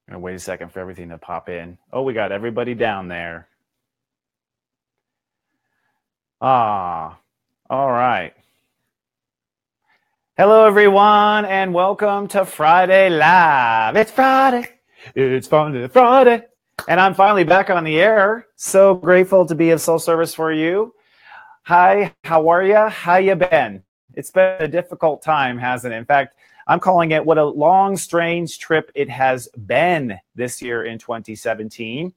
I'm going to wait a second for everything to pop in. Oh, we got everybody down there. All right. Hello, everyone, and welcome to Friday Live. It's Friday. It's Friday. And I'm finally back on the air. So grateful to be of soul service for you. Hi, how are you? How you been? It's been a difficult time, hasn't it? In fact, I'm calling it what a long, strange trip it has been this year in 2017.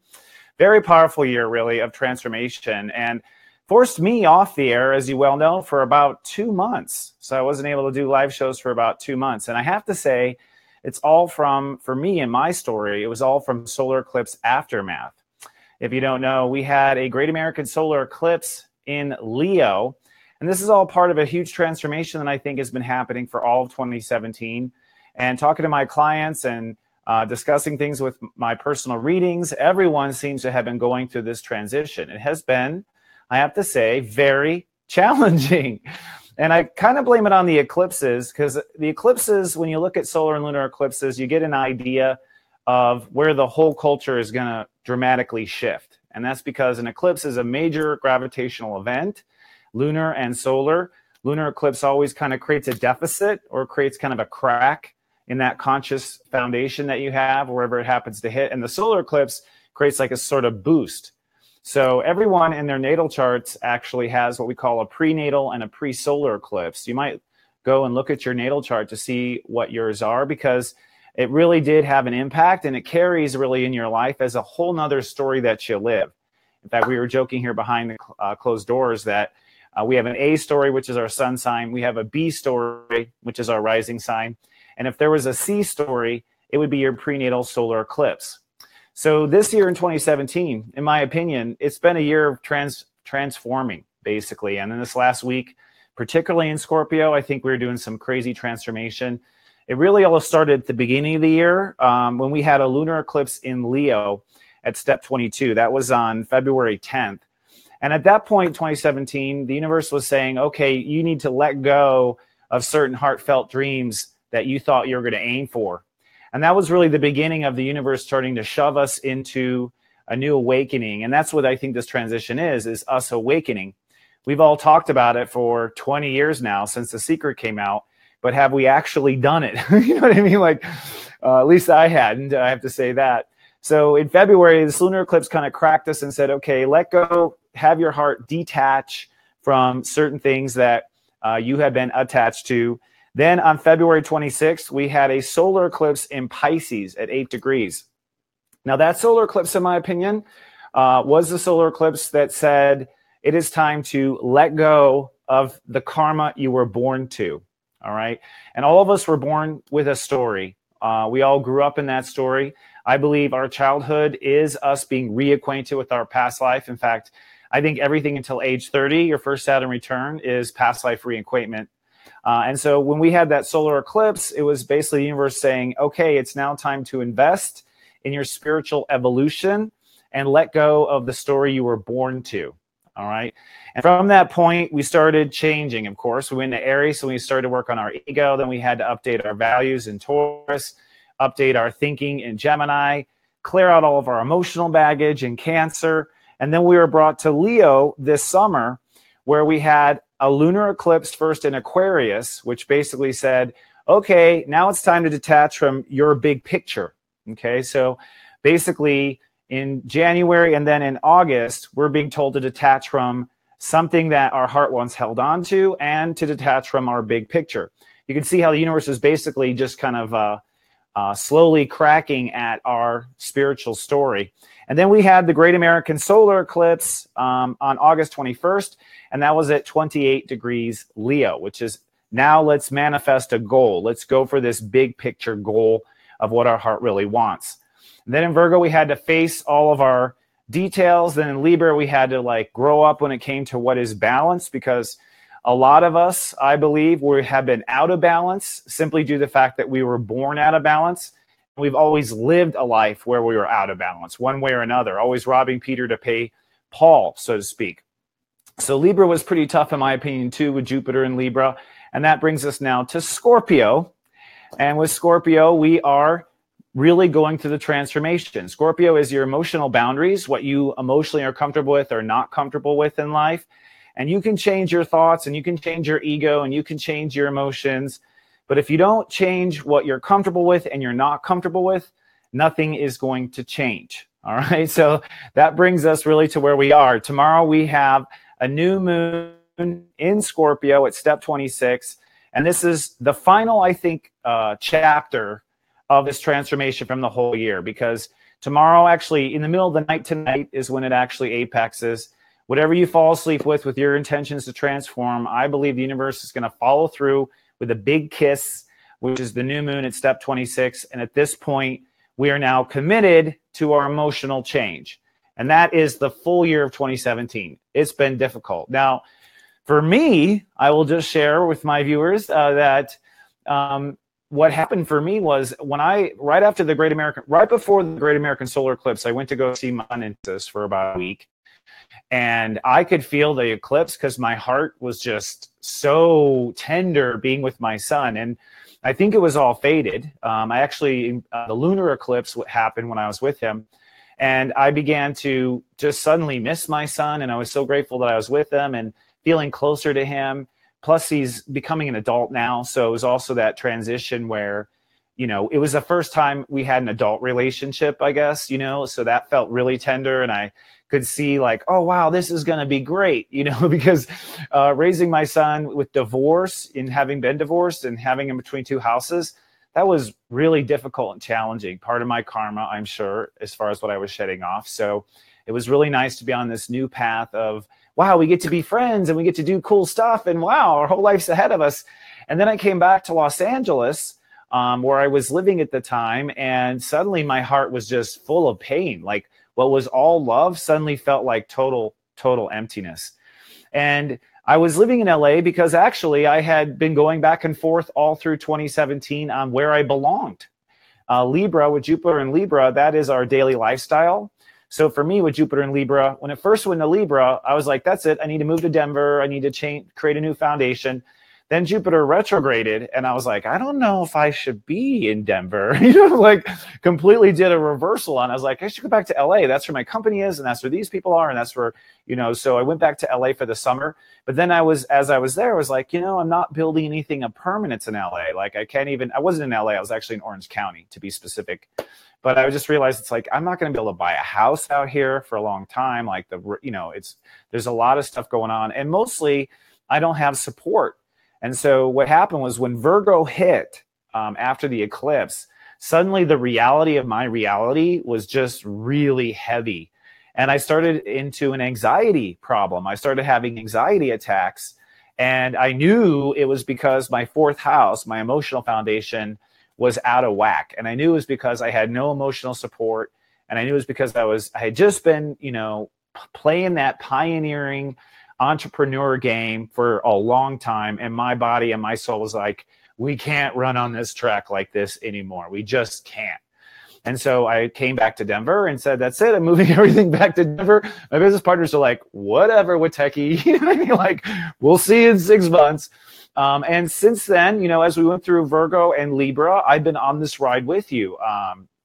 Very powerful year, really, of transformation, and forced me off the air, as you well know, for about 2 months. So I wasn't able to do live shows for about 2 months. And I have to say, it's all from, for me and my story, it was all from solar eclipse aftermath. If you don't know, we had a great American solar eclipse in Leo. And this is all part of a huge transformation that I think has been happening for all of 2017. And talking to my clients and discussing things with my personal readings, everyone seems to have been going through this transition. It has been, I have to say, very challenging. And I kind of blame it on the eclipses, because the eclipses, when you look at solar and lunar eclipses, you get an idea of where the whole culture is going to dramatically shift. And that's because an eclipse is a major gravitational event. Lunar and solar. Lunar eclipse always kind of creates a deficit or creates kind of a crack in that conscious foundation that you have, wherever it happens to hit. And the solar eclipse creates like a sort of boost. So everyone in their natal charts actually has what we call a prenatal and a pre-solar eclipse. You might go and look at your natal chart to see what yours are, because it really did have an impact, and it carries really in your life as a whole nother story that you live. In fact, we were joking here behind the closed doors that we have an A story, which is our sun sign. We have a B story, which is our rising sign. And if there was a C story, it would be your prenatal solar eclipse. So this year in 2017, in my opinion, it's been a year of transforming, basically. And in this last week, particularly in Scorpio, I think we were doing some crazy transformation. It really all started at the beginning of the year when we had a lunar eclipse in Leo at step 22. That was on February 10th. And at that point, 2017, the universe was saying, okay, you need to let go of certain heartfelt dreams that you thought you were going to aim for. And that was really the beginning of the universe starting to shove us into a new awakening. And that's what I think this transition is us awakening. We've all talked about it for 20 years now since The Secret came out, but have we actually done it? You know what I mean? Like, at least I hadn't, I have to say that. So in February, this lunar eclipse kind of cracked us and said, okay, let go, have your heart detach from certain things that you have been attached to. Then on February 26th, we had a solar eclipse in Pisces at 8 degrees. Now that solar eclipse, in my opinion, was the solar eclipse that said it is time to let go of the karma you were born to. All right. And all of us were born with a story. We all grew up in that story. I believe our childhood is us being reacquainted with our past life. In fact, I think everything until age 30, your first Saturn return, is past life reacquaintment. And so when we had that solar eclipse, it was basically the universe saying, okay, it's now time to invest in your spiritual evolution and let go of the story you were born to. All right. And from that point, we started changing, of course. We went into Aries, so we started to work on our ego. Then we had to update our values in Taurus, update our thinking in Gemini, clear out all of our emotional baggage in Cancer. And then we were brought to Leo this summer, where we had a lunar eclipse first in Aquarius, which basically said, okay, now it's time to detach from your big picture. Okay, so basically in January and then in August, we're being told to detach from something that our heart once held on to and to detach from our big picture. You can see how the universe is basically just kind of slowly cracking at our spiritual story. And then we had the Great American Solar Eclipse on August 21st, and that was at 28 degrees Leo, which is now let's manifest a goal. Let's go for this big picture goal of what our heart really wants. And then in Virgo, we had to face all of our details. Then in Libra, we had to like grow up when it came to what is balance, because a lot of us, I believe, have been out of balance simply due to the fact that we were born out of balance. We've always lived a life where we were out of balance, one way or another, always robbing Peter to pay Paul, so to speak. So Libra was pretty tough, in my opinion, too, with Jupiter in Libra. And that brings us now to Scorpio. And with Scorpio, we are really going through the transformation. Scorpio is your emotional boundaries, what you emotionally are comfortable with or not comfortable with in life. And you can change your thoughts and you can change your ego and you can change your emotions. But if you don't change what you're comfortable with and you're not comfortable with, nothing is going to change. All right. So that brings us really to where we are. Tomorrow we have a new moon in Scorpio at step 26. And this is the final, I think, chapter of this transformation from the whole year, because tomorrow, actually in the middle of the night tonight, is when it actually apexes. Whatever you fall asleep with your intentions to transform, I believe the universe is going to follow through with a big kiss, which is the new moon at step 26. And at this point, we are now committed to our emotional change. And that is the full year of 2017. It's been difficult. Now, for me, I will just share with my viewers that what happened for me was right before the Great American Solar Eclipse, I went to go see my dentist for about a week. And I could feel the eclipse because my heart was just so tender being with my son. And I think it was all faded. The lunar eclipse happened when I was with him. And I began to just suddenly miss my son. And I was so grateful that I was with him and feeling closer to him. Plus, he's becoming an adult now. So it was also that transition where, it was the first time we had an adult relationship, I guess, so that felt really tender. And I could see like, oh, wow, this is going to be great, because raising my son with divorce and having been divorced and having him between two houses, that was really difficult and challenging. Part of my karma, I'm sure, as far as what I was shedding off. So it was really nice to be on this new path of, wow, we get to be friends and we get to do cool stuff. And wow, our whole life's ahead of us. And then I came back to Los Angeles, where I was living at the time. And suddenly my heart was just full of pain. Like what was all love suddenly felt like total emptiness. And I was living in LA because actually I had been going back and forth all through 2017 on where I belonged. Libra, with Jupiter and Libra, that is our daily lifestyle. So for me, with Jupiter and Libra, when it first went to Libra, I was like, that's it. I need to move to Denver. I need to create a new foundation. Then Jupiter retrograded, and I was like, I don't know if I should be in Denver. Like completely did a reversal on. I was like, I should go back to LA. That's where my company is, and that's where these people are, and that's where, so I went back to LA for the summer. But then as I was there, I was like, I'm not building anything of permanence in LA. Like I wasn't in LA. I was actually in Orange County, to be specific. But I just realized it's like, I'm not going to be able to buy a house out here for a long time. Like there's a lot of stuff going on, and mostly I don't have support. And so what happened was when Virgo hit after the eclipse, suddenly the reality of my reality was just really heavy. And I started into an anxiety problem. I started having anxiety attacks. And I knew it was because my fourth house, my emotional foundation, was out of whack. And I knew it was because I had no emotional support. And I knew it was because I had just been, playing that pioneering entrepreneur game for a long time, and my body and my soul was like, we can't run on this track like this anymore. We just can't. And so I came back to Denver and said, that's it. I'm moving everything back to Denver. My business partners are like, whatever, Wateki. You know what I mean? Like, we'll see you in 6 months. And since then, as we went through Virgo and Libra, I've been on this ride with you,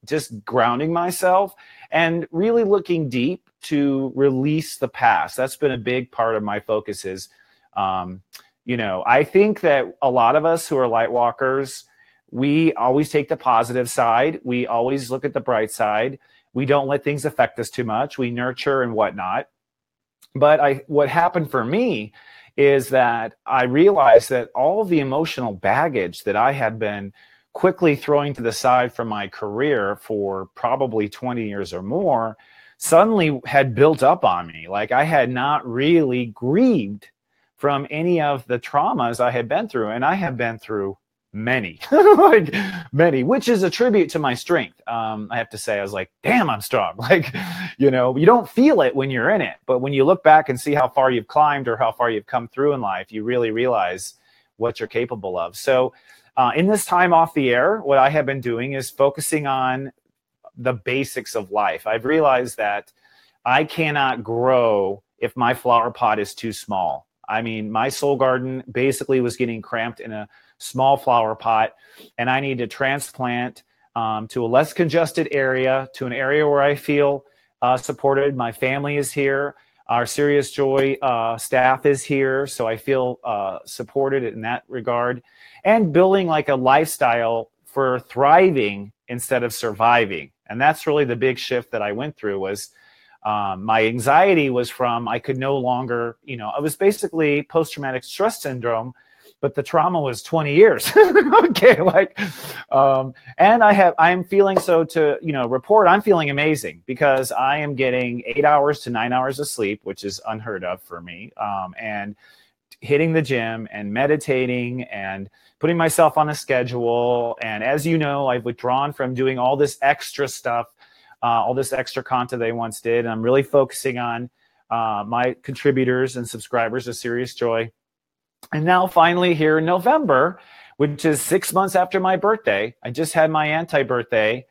just grounding myself and really looking deep to release the past. That's been a big part of my focus is, I think that a lot of us who are light walkers, we always take the positive side. We always look at the bright side. We don't let things affect us too much. We nurture and whatnot. But what happened for me is that I realized that all of the emotional baggage that I had been quickly throwing to the side from my career for probably 20 years or more suddenly had built up on me. Like I had not really grieved from any of the traumas I had been through. And I have been through many, like many, which is a tribute to my strength. I have to say, I was like, damn, I'm strong. Like, you don't feel it when you're in it. But when you look back and see how far you've climbed or how far you've come through in life, you really realize what you're capable of. So in this time off the air, what I have been doing is focusing on the basics of life. I've realized that I cannot grow if my flower pot is too small. I mean, my soul garden basically was getting cramped in a small flower pot, and I need to transplant to a less congested area, to an area where I feel supported. My family is here. Our Serious Joy staff is here, so I feel supported in that regard. And building like a lifestyle for thriving instead of surviving. And that's really the big shift that I went through was my anxiety was from I could no longer, I was basically post-traumatic stress syndrome, but the trauma was 20 years. Okay, and I'm feeling report, I'm feeling amazing because I am getting 8 hours to 9 hours of sleep, which is unheard of for me, and hitting the gym and meditating and putting myself on a schedule. And as you know, I've withdrawn from doing all this extra stuff, all this extra content that I once did. And I'm really focusing on my contributors and subscribers of Serious Joy. And now finally here in November, which is 6 months after my birthday, I just had my anti-birthday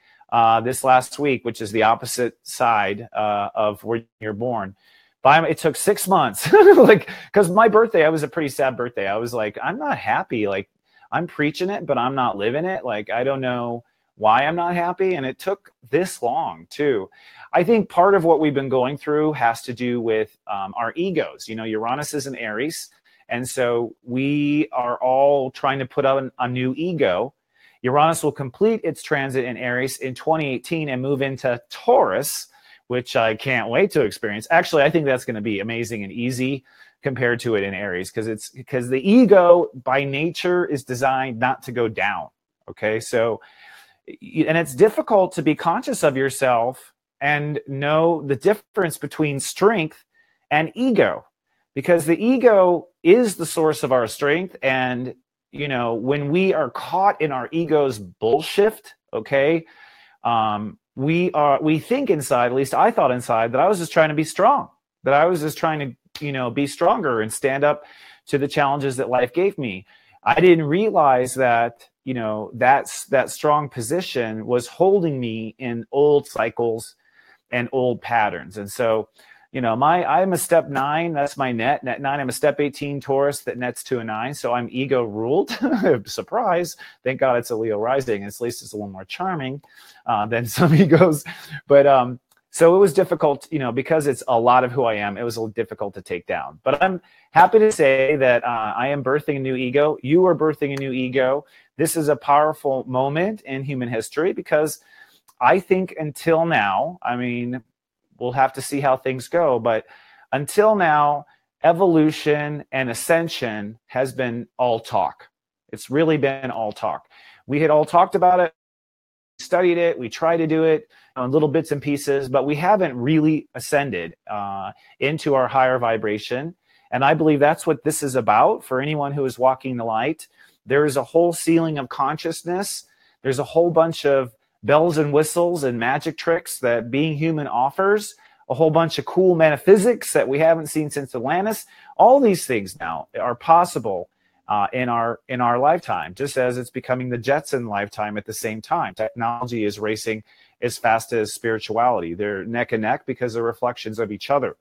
this last week, which is the opposite side of where you're born. But it took 6 months, because my birthday, I was a pretty sad birthday. I was like, I'm not happy. Like, I'm preaching it, but I'm not living it. Like, I don't know why I'm not happy. And it took this long too. I think part of what we've been going through has to do with our egos. Uranus is in Aries. And so we are all trying to put out a new ego. Uranus will complete its transit in Aries in 2018 and move into Taurus, which I can't wait to experience. Actually, I think that's going to be amazing and easy compared to it in Aries because the ego by nature is designed not to go down. Okay, so and it's difficult to be conscious of yourself and know the difference between strength and ego, because the ego is the source of our strength. And when we are caught in our ego's bullshit, okay, we think inside, at least I thought inside, that I was just trying to be strong, that I was just trying to be stronger and stand up to the challenges that life gave me. I didn't realize that that strong position was holding me in old cycles and old patterns. And so I'm a step 9, that's my net 9. I'm a step 18 Taurus that nets to a 9. So I'm ego ruled. Surprise. Thank God it's a Leo rising. At least it's a little more charming than some egos. But so it was difficult, because it's a lot of who I am. It was a little difficult to take down. But I'm happy to say that I am birthing a new ego. You are birthing a new ego. This is a powerful moment in human history because I think until now, we'll have to see how things go. But until now, evolution and ascension has been all talk. It's really been all talk. We had all talked about it, studied it, we tried to do it on little bits and pieces, but we haven't really ascended into our higher vibration. And I believe that's what this is about for anyone who is walking the light. There is a whole ceiling of consciousness. There's a whole bunch of bells and whistles and magic tricks that being human offers, a whole bunch of cool metaphysics that we haven't seen since Atlantis. All these things now are possible in our lifetime, just as it's becoming the Jetson lifetime at the same time. Technology is racing as fast as spirituality. They're neck and neck because they're reflections of each other.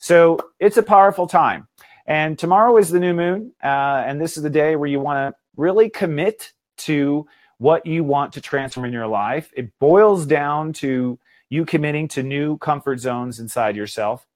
So it's a powerful time. And tomorrow is the new moon, and this is the day where you want to really commit to what you want to transform in your life. It boils down to you committing to new comfort zones inside yourself.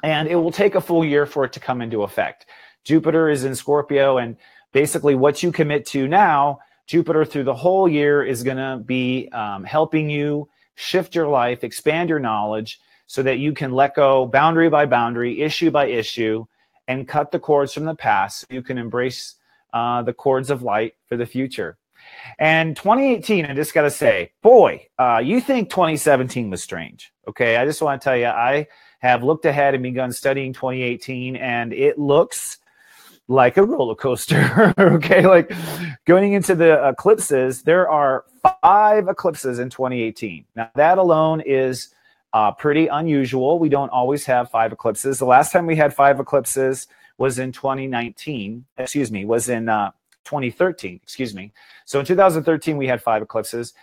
And it will take a full year for it to come into effect. Jupiter is in Scorpio, and basically what you commit to now, Jupiter through the whole year is going to be helping you shift your life, expand your knowledge so that you can let go boundary by boundary, issue by issue, and cut the cords from the past so you can embrace the cords of light for the future. And 2018, I just got to say, boy, you think 2017 was strange. Okay, I just want to tell you, I have looked ahead and begun studying 2018, and it looks like a roller coaster. Okay, like going into the eclipses, there are 5 eclipses in 2018. Now, that alone is pretty unusual. We don't always have 5 eclipses. The last time we had 5 eclipses was in 2013. So in 2013, we had 5 eclipses.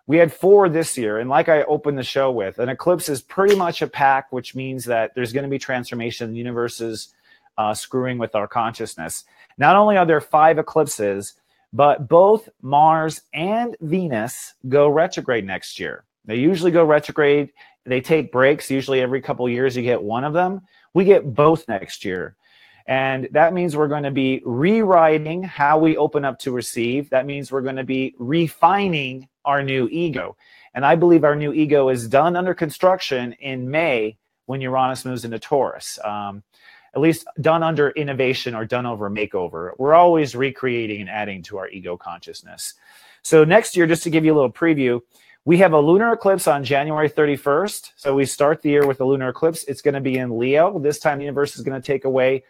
We had 4 this year. And like I opened the show with, an eclipse is pretty much a pack, which means that there's going to be transformation. The universe is screwing with our consciousness. Not only are there 5 eclipses, But both Mars and Venus go retrograde next year. They usually go retrograde. They take breaks. Usually every couple of years you get one of them. We get both next year. And that means we're going to be rewriting how we open up to receive. That means we're going to be refining our new ego. And I believe our new ego is done under construction in May when Uranus moves into Taurus. At least done under innovation or done over makeover. We're always recreating and adding to our ego consciousness. So next year, just to give you a little preview, we have a lunar eclipse on January 31st. So we start the year with a lunar eclipse. It's going to be in Leo. This time the universe is going to take away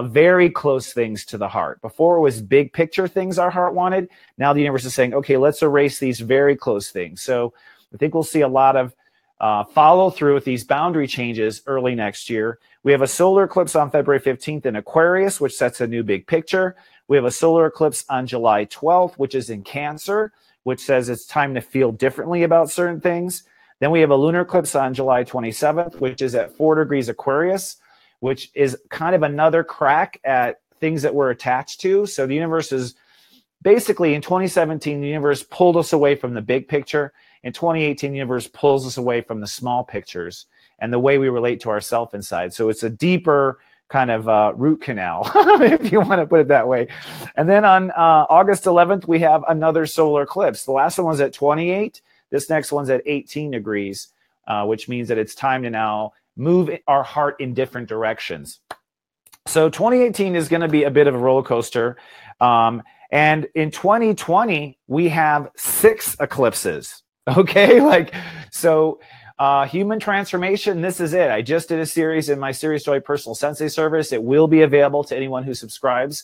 very close things to the heart. Before it was big picture things our heart wanted. Now the universe is saying, okay, let's erase these very close things. So I think we'll see a lot of follow through with these boundary changes early next year. We have a solar eclipse on February 15th in Aquarius, which sets a new big picture. We have a solar eclipse on July 12th, which is in Cancer, which says it's time to feel differently about certain things. Then we have a lunar eclipse on July 27th, which is at 4 degrees Aquarius, which is kind of another crack at things that we're attached to. So the universe is basically, in 2017, the universe pulled us away from the big picture. In 2018, the universe pulls us away from the small pictures and the way we relate to ourselves inside. So it's a deeper kind of root canal, if you want to put it that way. And then on August 11th, we have another solar eclipse. The last one was at 28. This next one's at 18 degrees, which means that it's time to now move our heart in different directions. So 2018 is going to be a bit of a roller coaster. And in 2020, we have 6 eclipses. Okay, human transformation, this is it. I just did a series in my Series Joy Personal Sensei service. It will be available to anyone who subscribes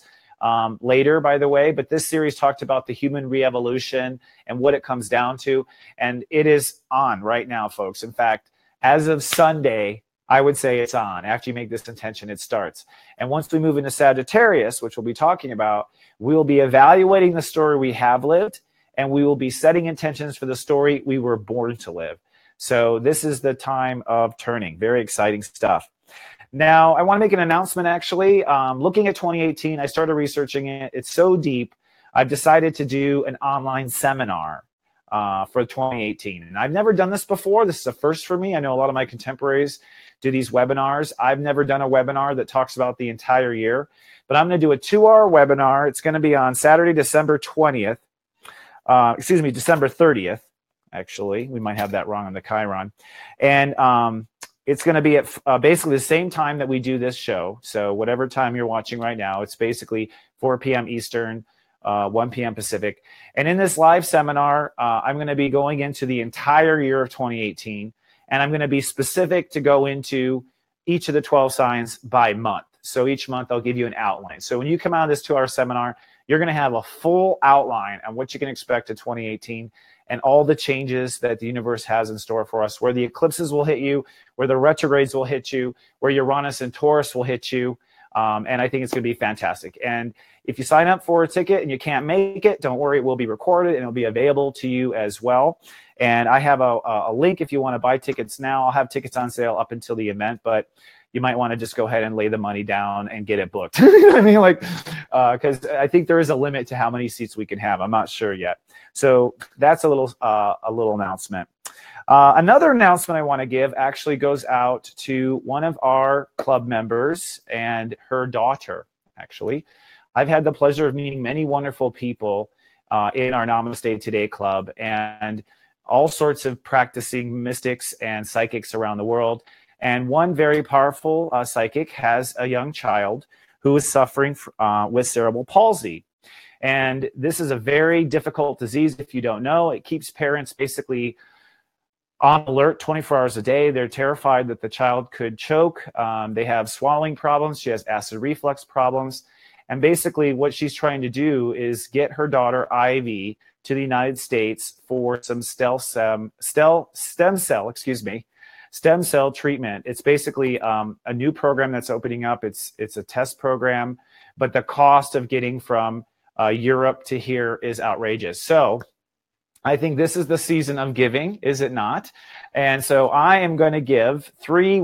later, by the way. But this series talked about the human re-evolution and what it comes down to. And it is on right now, folks. In fact, as of Sunday, I would say it's on. After you make this intention, it starts. And once we move into Sagittarius, which we'll be talking about, we'll be evaluating the story we have lived, and we will be setting intentions for the story we were born to live. So this is the time of turning. Very exciting stuff. Now, I want to make an announcement, actually. Looking at 2018, I started researching it. It's so deep. I've decided to do an online seminar for 2018. And I've never done this before. This is a first for me. I know a lot of my contemporaries do these webinars. I've never done a webinar that talks about the entire year. But I'm going to do a 2-hour webinar. It's going to be on Saturday, December 20th. December 30th, actually. We might have that wrong on the Chiron. And it's going to be at basically the same time that we do this show. So whatever time you're watching right now, it's basically 4 p.m. Eastern, 1 p.m. Pacific. And in this live seminar, I'm going to be going into the entire year of 2018. And I'm going to be specific to go into each of the 12 signs by month. So each month I'll give you an outline. So when you come out of this 2-hour seminar, you're going to have a full outline on what you can expect in 2018 and all the changes that the universe has in store for us, where the eclipses will hit you, where the retrogrades will hit you, where Uranus and Taurus will hit you. And I think it's going to be fantastic. And if you sign up for a ticket and you can't make it, don't worry, it will be recorded and it'll be available to you as well. And I have a link if you want to buy tickets now. I'll have tickets on sale up until the event, but you might want to just go ahead and lay the money down and get it booked. You know what I mean? Because I think there is a limit to how many seats we can have. I'm not sure yet. So that's a little announcement. Another announcement I want to give actually goes out to one of our club members and her daughter, actually. I've had the pleasure of meeting many wonderful people in our Namaste Today club and all sorts of practicing mystics and psychics around the world. And one very powerful psychic has a young child who is suffering with cerebral palsy. And this is a very difficult disease if you don't know. It keeps parents basically on alert 24 hours a day. They're terrified that the child could choke. They have swallowing problems. She has acid reflux problems. And basically what she's trying to do is get her daughter, Ivy, to the United States for some stem cell treatment. It's basically a new program that's opening up. It's a test program, but the cost of getting from Europe to here is outrageous. So I think this is the season of giving, is it not? And so I am going to give 3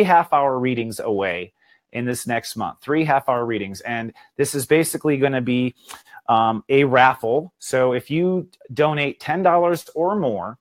half-hour readings away in this next month, 3 half-hour readings. And this is basically going to be a raffle. So if you donate $10 or more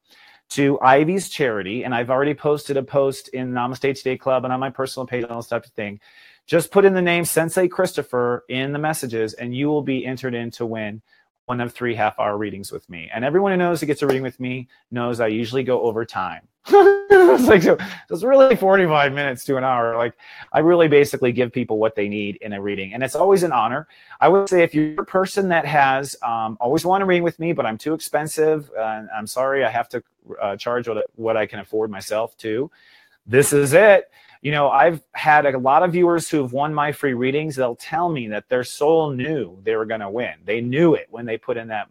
to Ivy's charity, and I've already posted a post in Namaste Today Club and on my personal page and all this type of thing, just put in the name Sensei Christopher in the messages, and you will be entered in to win one of 3 half-hour readings with me. And everyone who knows who gets a reading with me knows I usually go over time. So it's really 45 minutes to an hour. Like, I really basically give people what they need in a reading, and it's always an honor. I would say if you're a person that has always wanted a reading with me, but I'm too expensive, I'm sorry, I have to charge what I can afford myself too. This is it. You know, I've had a lot of viewers who have won my free readings. They'll tell me that their soul knew they were going to win. They knew it when they put in that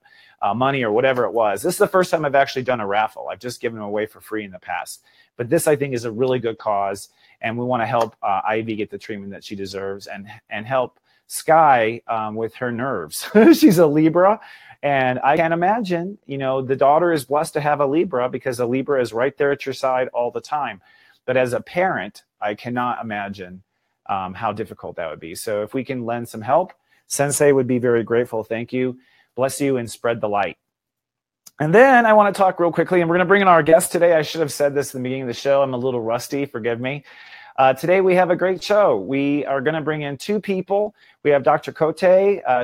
money or whatever it was. This is the first time I've actually done a raffle. I've just given them away for free in the past. But this, I think, is a really good cause, and we want to help Ivy get the treatment that she deserves and help Sky with her nerves. She's a Libra, and I can't imagine, you know, the daughter is blessed to have a Libra because a Libra is right there at your side all the time. But as a parent, I cannot imagine how difficult that would be. So if we can lend some help, Sensei would be very grateful. Thank you. Bless you and spread the light. And then I want to talk real quickly, and we're going to bring in our guest today. I should have said this in the beginning of the show. I'm a little rusty. Forgive me. Today we have a great show. We are going to bring in 2 people. We have Dr. Cote.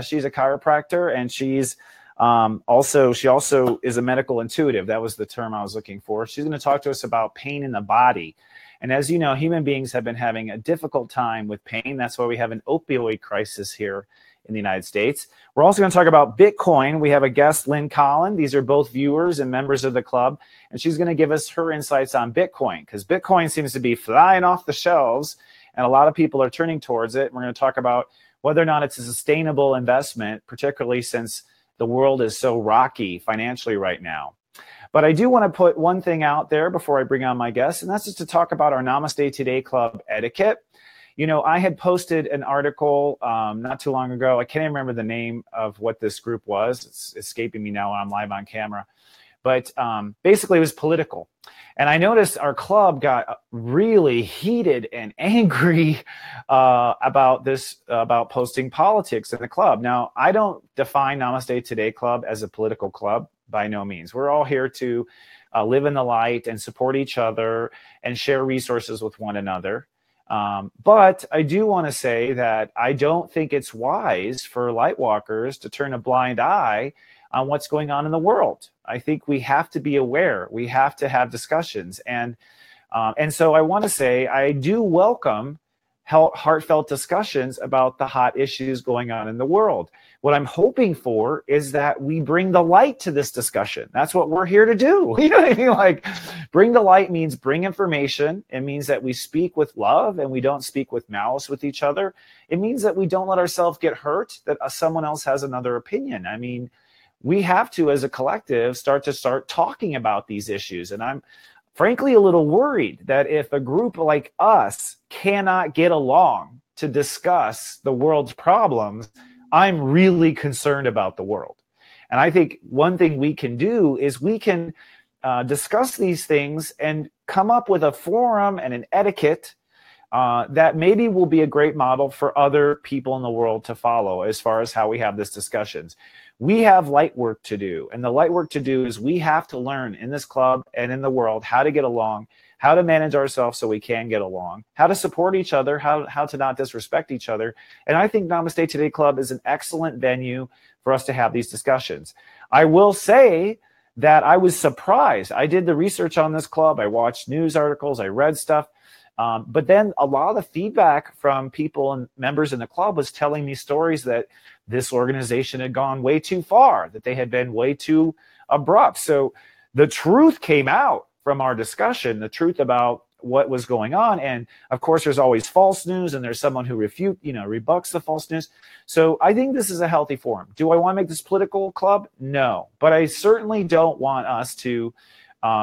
She's a chiropractor, and she's she also is a medical intuitive. That was the term I was looking for. She's going to talk to us about pain in the body. And as you know, human beings have been having a difficult time with pain. That's why we have an opioid crisis here in the United States. We're also going to talk about Bitcoin. We have a guest, Lynn, Collin. These are both viewers and members of the club. And she's going to give us her insights on Bitcoin, because Bitcoin seems to be flying off the shelves and a lot of people are turning towards it. We're going to talk about whether or not it's a sustainable investment, particularly since the world is so rocky financially right now. But I do want to put one thing out there before I bring on my guest, and that's just to talk about our Namaste Today Club etiquette. You know, I had posted an article not too long ago. I can't even remember the name of what this group was. It's escaping me now when I'm live on camera. But basically, it was political. And I noticed our club got really heated and angry about posting politics in the club. Now, I don't define Namaste Today Club as a political club, by no means. We're all here to live in the light and support each other and share resources with one another. But I do want to say that I don't think it's wise for light walkers to turn a blind eye on what's going on in the world. I think we have to be aware. We have to have discussions. And so I want to say I do welcome heartfelt discussions about the hot issues going on in the world. What I'm hoping for is that we bring the light to this discussion. That's what we're here to do. You know what I mean? Like, bring the light means bring information. It means that we speak with love and we don't speak with malice with each other. It means that we don't let ourselves get hurt, that someone else has another opinion. I mean, we have to, as a collective, start talking about these issues. And I'm frankly a little worried that if a group like us cannot get along to discuss the world's problems, I'm really concerned about the world. And I think one thing we can do is we can discuss these things and come up with a forum and an etiquette that maybe will be a great model for other people in the world to follow as far as how we have these discussions. We have light work to do. And the light work to do is we have to learn in this club and in the world how to get along, how to manage ourselves so we can get along, how to support each other, how to not disrespect each other. And I think Namaste Today Club is an excellent venue for us to have these discussions. I will say that I was surprised. I did the research on this club. I watched news articles. I read stuff. But then a lot of the feedback from people and members in the club was telling me stories that this organization had gone way too far, that they had been way too abrupt. So the truth came out from our discussion, the truth about what was going on. And of course, there's always false news, and there's someone who rebucks the false news. So I think this is a healthy forum. Do I want to make this political club? No, but I certainly don't want us to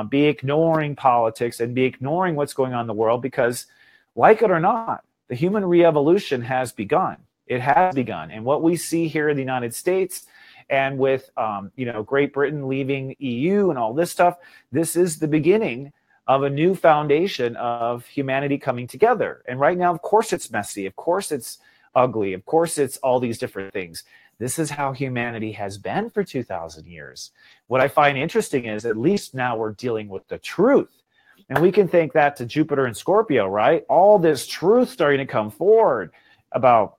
be ignoring politics and be ignoring what's going on in the world, because, like it or not, the human re-evolution has begun. It has begun. And what we see here in the United States and with Great Britain leaving EU and all this stuff, this is the beginning of a new foundation of humanity coming together. And right now, of course, it's messy. Of course, it's ugly. Of course, it's all these different things. This is how humanity has been for 2,000 years. What I find interesting is at least now we're dealing with the truth. And we can think that to Jupiter and Scorpio, right? All this truth starting to come forward about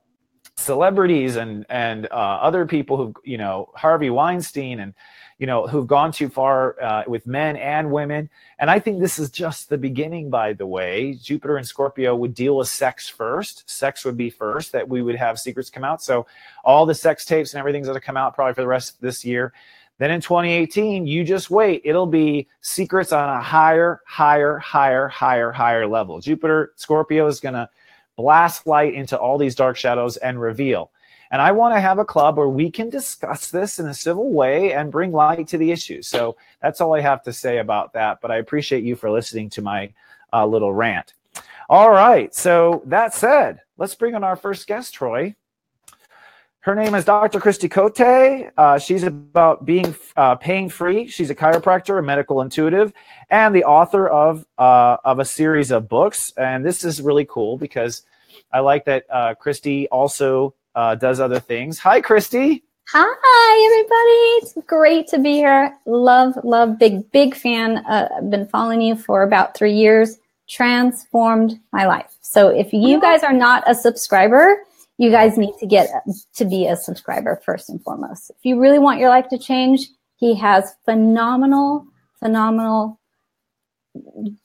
celebrities and other people who, you know, Harvey Weinstein and, you know, who've gone too far with men and women. And I think this is just the beginning, by the way. Jupiter and Scorpio would deal with sex first. Sex would be first, that we would have secrets come out. So all the sex tapes and everything's going to come out probably for the rest of this year. Then in 2018, you just wait. It'll be secrets on a higher level. Jupiter, Scorpio is going to blast light into all these dark shadows and reveal. And I want to have a club where we can discuss this in a civil way and bring light to the issues. So that's all I have to say about that. But I appreciate you for listening to my little rant. All right. So that said, let's bring on our first guest, Troy. Her name is Dr. Christy Cote. She's about being pain-free. She's a chiropractor, a medical intuitive, and the author of a series of books. And this is really cool because I like that Christy also does other things. Hi, Christy. Hi, everybody. It's great to be here. Love, big fan. I've been following you for about 3 years. Transformed my life. So if you guys are not a subscriber, you guys need to get to be a subscriber first and foremost. If you really want your life to change, he has phenomenal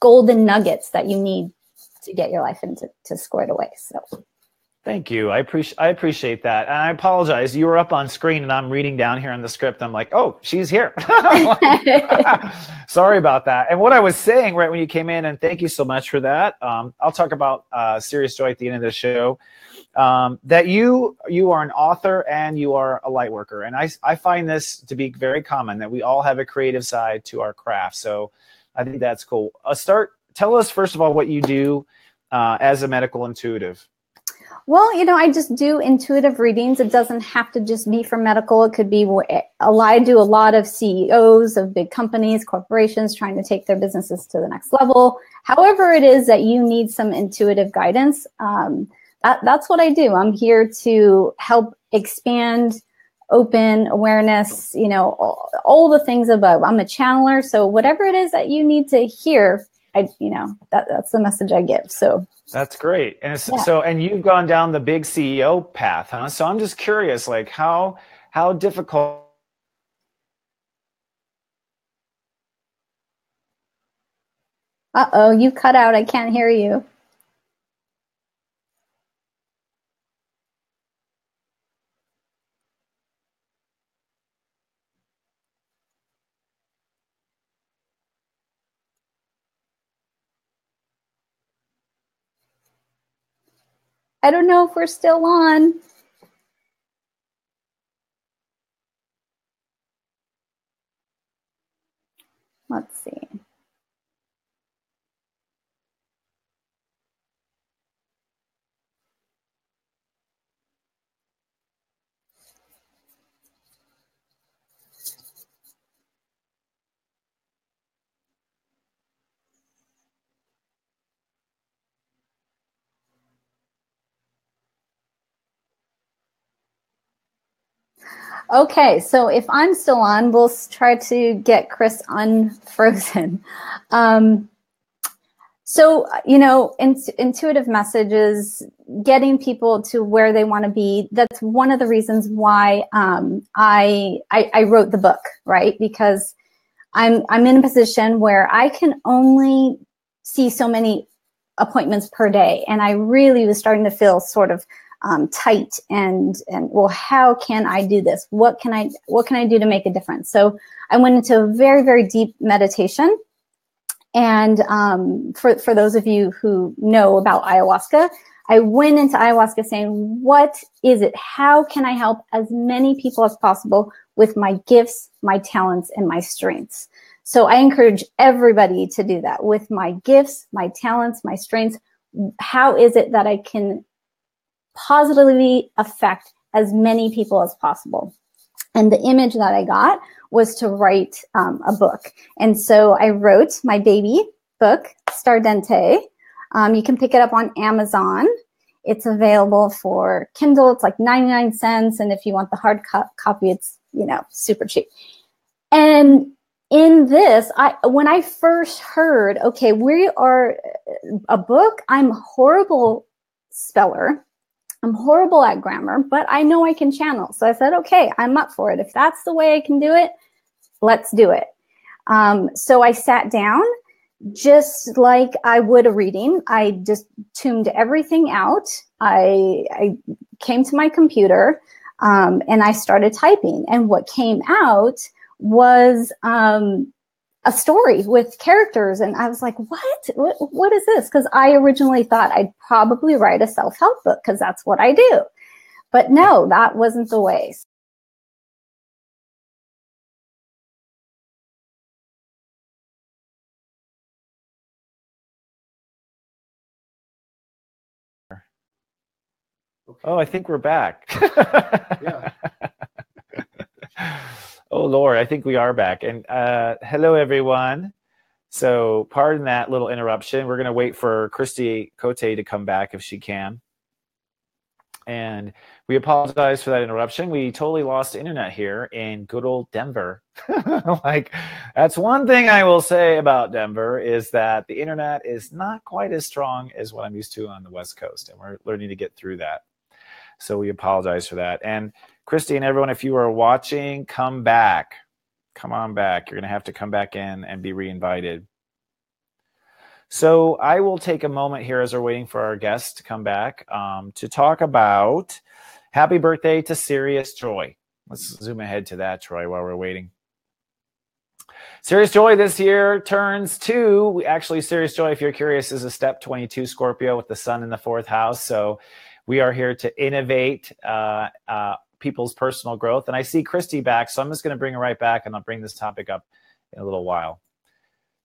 golden nuggets that you need to get your life into squared away. So thank you. I appreciate that. And I apologize. You were up on screen and I'm reading down here on the script. I'm like, oh, she's here. Sorry about that. And what I was saying right when you came in, and thank you so much for that. I'll talk about Serious Joy at the end of the show. That you are an author and you are a light worker. And I find this to be very common, that we all have a creative side to our craft. So I think that's cool. Tell us, first of all, what you do as a medical intuitive. Well, you know, I just do intuitive readings. It doesn't have to just be for medical. It could be, I do a lot of CEOs of big companies, corporations trying to take their businesses to the next level. However it is that you need some intuitive guidance, that's what I do. I'm here to help expand, open awareness, you know, all the things above. I'm a channeler, so whatever it is that you need to hear, that's the message I give. So that's great. And and you've gone down the big CEO path, huh? So I'm just curious, like how difficult. Uh-oh, you cut out. I can't hear you. I don't know if we're still on. Let's see. Okay, so if I'm still on, we'll try to get Chris unfrozen. So, you know, intuitive messages, getting people to where they want to be, that's one of the reasons why I wrote the book, right? Because I'm in a position where I can only see so many appointments per day. And I really was starting to feel sort of tight and well, how can I do this? What can I do to make a difference? So I went into a very, very deep meditation. And for those of you who know about ayahuasca, I went into ayahuasca saying, what is it? How can I help as many people as possible with my gifts, my talents, and my strengths? So I encourage everybody to do that with my gifts, my talents, my strengths. How is it that I can positively affect as many people as possible? And the image that I got was to write a book. And so I wrote my baby book, Stardente. You can pick it up on Amazon. It's available for Kindle. It's like 99 cents. And if you want the hard copy, it's, super cheap. And in this, when I first heard, okay, we are a book, I'm a horrible speller. I'm horrible at grammar, but I know I can channel. So I said, okay, I'm up for it. If that's the way I can do it, let's do it. So I sat down just like I would a reading. I just tuned everything out. I came to my computer and I started typing. And what came out was a story with characters. And I was like, what is this? Because I originally thought I'd probably write a self-help book because that's what I do. But no, that wasn't the way. Oh, I think we're back. Yeah. Oh, Lord, I think we are back. And hello, everyone. So pardon that little interruption. We're going to wait for Christy Cote to come back if she can. And we apologize for that interruption. We totally lost internet here in good old Denver. Like, that's one thing I will say about Denver is that the internet is not quite as strong as what I'm used to on the West Coast. And we're learning to get through that. So we apologize for that. And Christy and everyone, if you are watching, come back. Come on back. You're going to have to come back in and be reinvited. So I will take a moment here as we're waiting for our guests to come back to talk about happy birthday to Serious Joy. Let's zoom ahead to that, Troy, while we're waiting. Serious Joy this year turns 2. Actually, Serious Joy, if you're curious, is a step 22 Scorpio with the sun in the 4th house. So we are here to innovate people's personal growth. And I see Christy back, so I'm just going to bring her right back, and I'll bring this topic up in a little while.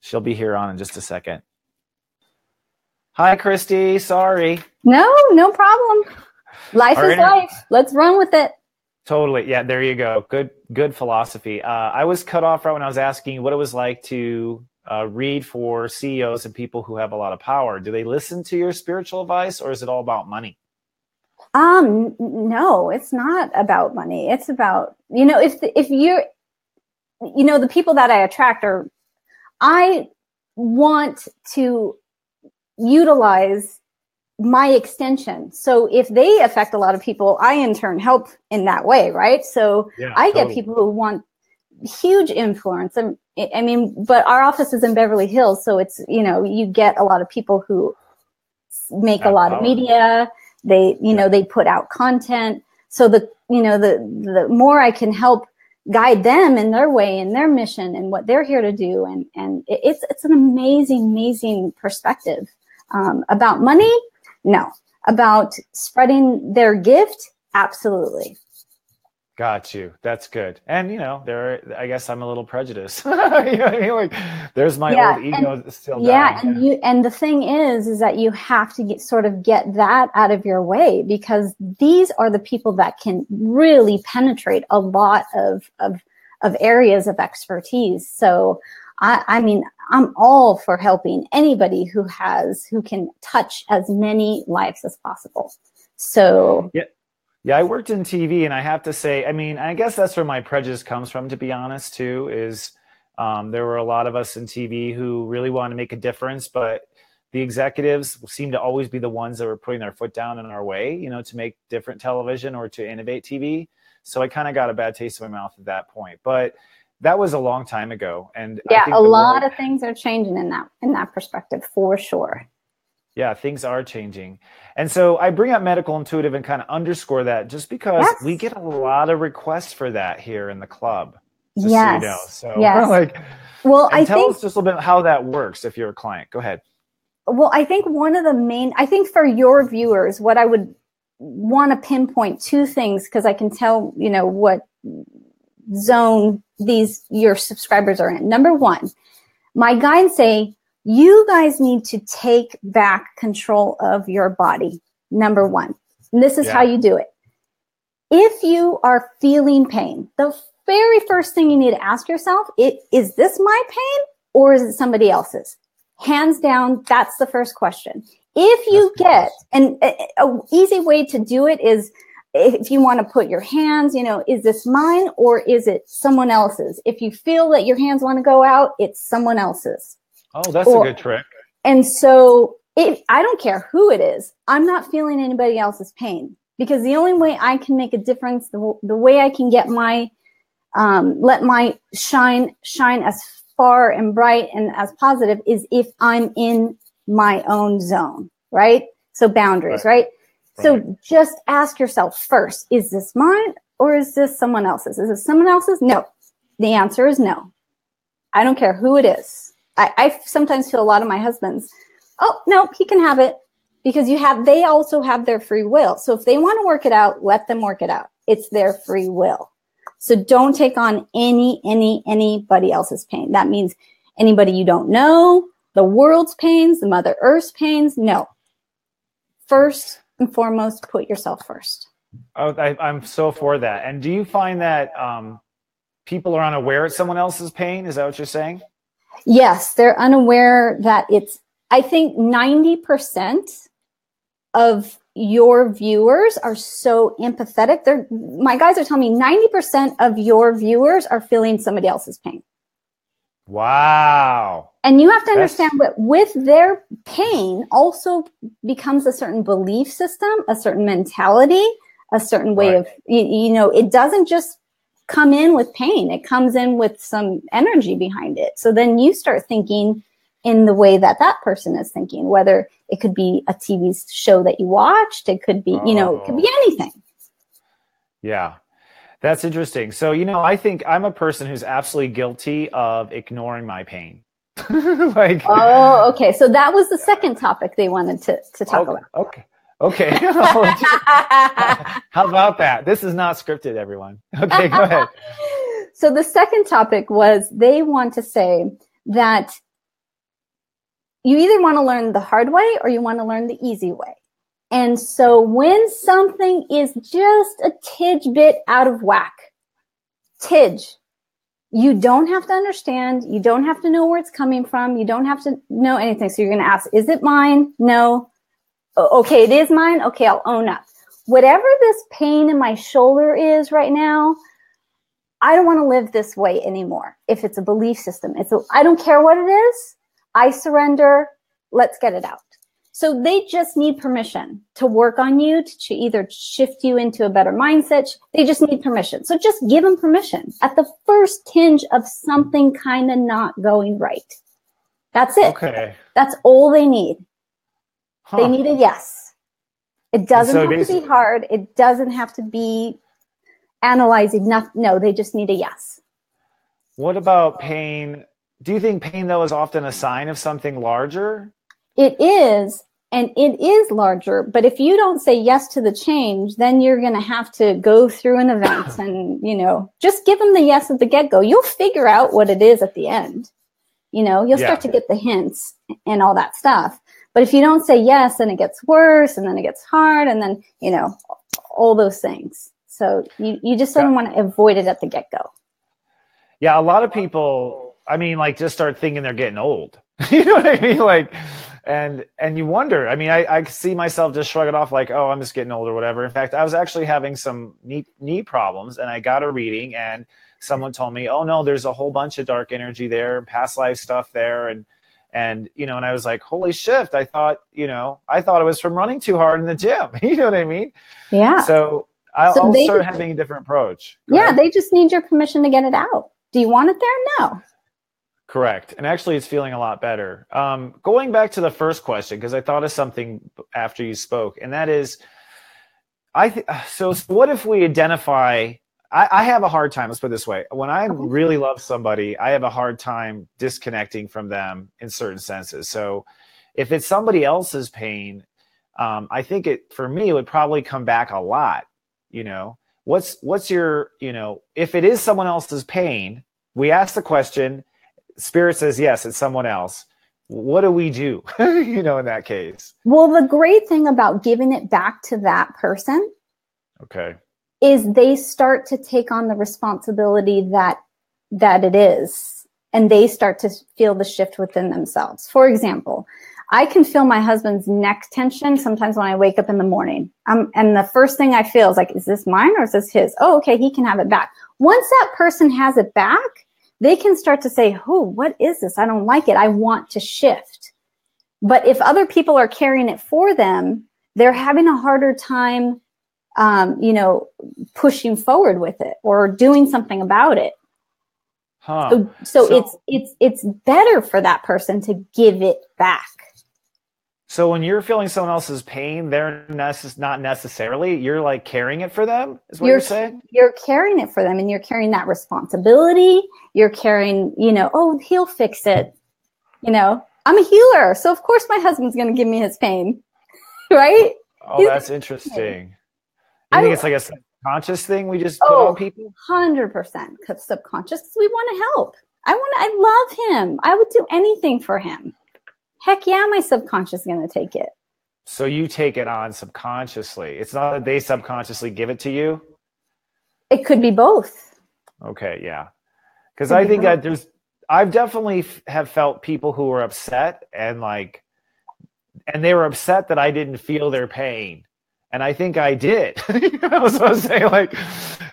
She'll be here on in just a second. Hi, Christy. Sorry. No problem. Life is life. Let's run with it. Totally. Yeah, there you go. Good philosophy. I was cut off right when I was asking what it was like to read for CEOs and people who have a lot of power. Do they listen to your spiritual advice, or is it all about money? No, it's not about money. It's about, if you're, the people that I attract I want to utilize my extension. So if they affect a lot of people, I in turn help in that way, right? So yeah, I get people who want huge influence. And I mean, but our office is in Beverly Hills, so it's, you get a lot of people who make a lot of media. They, they put out content. So the more I can help guide them in their way, in their mission and what they're here to do. And it's an amazing perspective. About money? No. About spreading their gift? Absolutely. Got you. That's good. And, I guess I'm a little prejudiced. You know what I mean? Like, there's my old ego still down. Yeah, and the thing is that you have to get that out of your way, because these are the people that can really penetrate a lot of areas of expertise. So, I mean, I'm all for helping anybody who can touch as many lives as possible. So yeah, I worked in TV, and I have to say, I mean, I guess that's where my prejudice comes from, to be honest, too, is there were a lot of us in TV who really wanted to make a difference, but the executives seem to always be the ones that were putting their foot down in our way, to make different television or to innovate TV. So I kind of got a bad taste in my mouth at that point. But that was a long time ago. And yeah, I think a lot of things are changing in that perspective, for sure. Yeah, things are changing. And so I bring up medical intuitive and kind of underscore that just because we get a lot of requests for that here in the club. Just so you know. So tell us just a little bit how that works if you're a client. Go ahead. Well, I think I think for your viewers, what I would want to pinpoint 2 things, because I can tell, what zone your subscribers are in. Number 1, my guides say, you guys need to take back control of your body. Number 1. And this is how you do it. If you are feeling pain, the very first thing you need to ask yourself, is this my pain or is it somebody else's? Hands down, that's the first question. If you get, and a easy way to do it is, if you want to put your hands, is this mine or is it someone else's? If you feel that your hands want to go out, it's someone else's. Oh, that's a good trick. And so I don't care who it is. I'm not feeling anybody else's pain, because the only way I can make a difference, the way I can get my, let my shine as far and bright and as positive, is if I'm in my own zone, right? So boundaries, right? So just ask yourself first, is this mine or is this someone else's? Is it someone else's? No. The answer is no. I don't care who it is. I sometimes feel a lot of my husbands, oh, no, he can have it, because they also have their free will. So if they want to work it out, let them work it out. It's their free will. So don't take on anybody else's pain. That means anybody you don't know, the world's pains, the Mother Earth's pains. No. First and foremost, put yourself first. Oh, I'm so for that. And do you find that people are unaware it's someone else's pain? Is that what you're saying? Yes, they're unaware that I think 90% of your viewers are so empathetic. My guys are telling me 90% of your viewers are feeling somebody else's pain. Wow. And you have to understand that with their pain also becomes a certain belief system, a certain mentality, a certain way of, it doesn't just come in with pain. It comes in with some energy behind it. So then you start thinking in the way that person is thinking, whether it could be a TV show that you watched, it could be, it could be anything. Yeah. That's interesting. So, I think I'm a person who's absolutely guilty of ignoring my pain. Oh, okay. So that was the second topic they wanted to talk about. Okay. How about that? This is not scripted, everyone. Okay, go ahead. So the second topic was, they want to say that you either want to learn the hard way or you want to learn the easy way. And so when something is just a tidbit out of whack, you don't have to understand. You don't have to know where it's coming from. You don't have to know anything. So you're going to ask, is it mine? No. Okay, it is mine. Okay, I'll own up. Whatever this pain in my shoulder is right now, I don't want to live this way anymore. If it's a belief system, I don't care what it is. I surrender. Let's get it out. So they just need permission to work on you, to either shift you into a better mindset. They just need permission. So just give them permission at the first tinge of something kind of not going right. That's it. Okay. That's all they need. Huh. They need a yes. It doesn't have to be hard. It doesn't have to be analyzing. No, they just need a yes. What about pain? Do you think pain, though, is often a sign of something larger? It is, and it is larger. But if you don't say yes to the change, then you're going to have to go through an event and, just give them the yes at the get-go. You'll figure out what it is at the end. You'll start to get the hints and all that stuff. But if you don't say yes, then it gets worse, and then it gets hard, and then, all those things. So you just don't want to avoid it at the get-go. Yeah, a lot of people, just start thinking they're getting old. You know what I mean? And you wonder. I see myself just shrug it off like, oh, I'm just getting old or whatever. In fact, I was actually having some knee problems, and I got a reading, and someone told me, oh, no, there's a whole bunch of dark energy there, past life stuff there, and I was like, holy shit, I thought it was from running too hard in the gym. You know what I mean? Yeah. So I'll start having a different approach. Go ahead. They just need your permission to get it out. Do you want it there? No. Correct. And actually, it's feeling a lot better. Going back to the first question, because I thought of something after you spoke, and that is, so what if we identify, I have a hard time, let's put it this way. When I really love somebody, I have a hard time disconnecting from them in certain senses. So if it's somebody else's pain, I think for me, it would probably come back a lot. What's your, if it is someone else's pain, we ask the question, Spirit says, yes, it's someone else. What do we do, in that case? Well, the great thing about giving it back to that person is they start to take on the responsibility that it is, and they start to feel the shift within themselves. For example, I can feel my husband's neck tension sometimes when I wake up in the morning. And the first thing I feel is like, is this mine or is this his? Oh, okay, he can have it back. Once that person has it back, they can start to say, oh, what is this? I don't like it. I want to shift. But if other people are carrying it for them, they're having a harder time, pushing forward with it or doing something about it. Huh. So it's better for that person to give it back. So when you're feeling someone else's pain, they're not necessarily, you're like carrying it for them, is what you're saying? You're carrying it for them, and you're carrying that responsibility. You're carrying, oh, he'll fix it. I'm a healer, so of course my husband's going to give me his pain, right? Oh, that's interesting. You think it's like a subconscious thing we just put on people? 100% subconscious, because we want to help. I love him. I would do anything for him. Heck yeah, my subconscious is going to take it. So you take it on subconsciously. It's not that they subconsciously give it to you? It could be both. Okay, yeah. Because I think I've definitely have felt people who were upset and they were upset that I didn't feel their pain. And I think I did. So I was saying,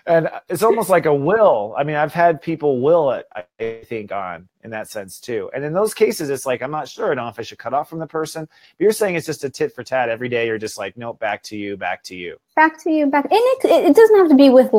and it's almost like a will. I mean, I've had people will it, I think, in that sense too. And in those cases, it's like, I'm not sure. I don't know if I should cut off from the person. But you're saying it's just a tit for tat every day. You're just like, nope, back to you, back to you. Back to you, back. And it doesn't have to be with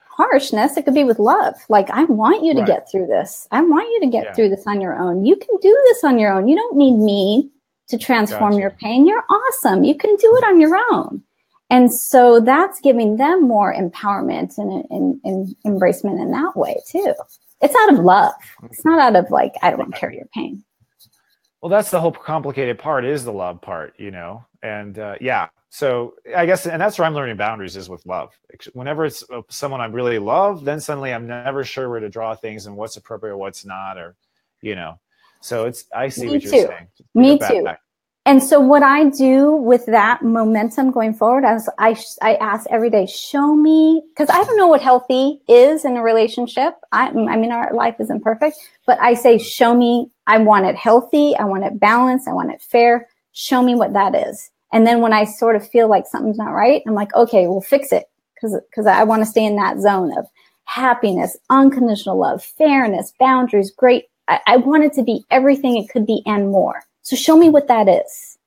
harshness. It could be with love. I want you to get through this. I want you to get through this on your own. You can do this on your own. You don't need me to transform your pain. You're awesome. You can do it on your own. And so that's giving them more empowerment and embracement in that way too. It's out of love. It's not out of I don't want to carry your pain. Well, that's the whole complicated part, is the love part, and so I guess, and that's where I'm learning boundaries, is with love. Whenever it's someone I really love, then suddenly I'm never sure where to draw things and what's appropriate, what's not, or, so I see what you're saying. Me too. And so what I do with that momentum going forward, as I ask every day, show me, because I don't know what healthy is in a relationship. I mean, our life isn't perfect, but I say, show me. I want it healthy. I want it balanced. I want it fair. Show me what that is. And then when I sort of feel like something's not right, I'm like, okay, we'll fix it. Because I want to stay in that zone of happiness, unconditional love, fairness, boundaries, great. I want it to be everything it could be and more. So show me what that is.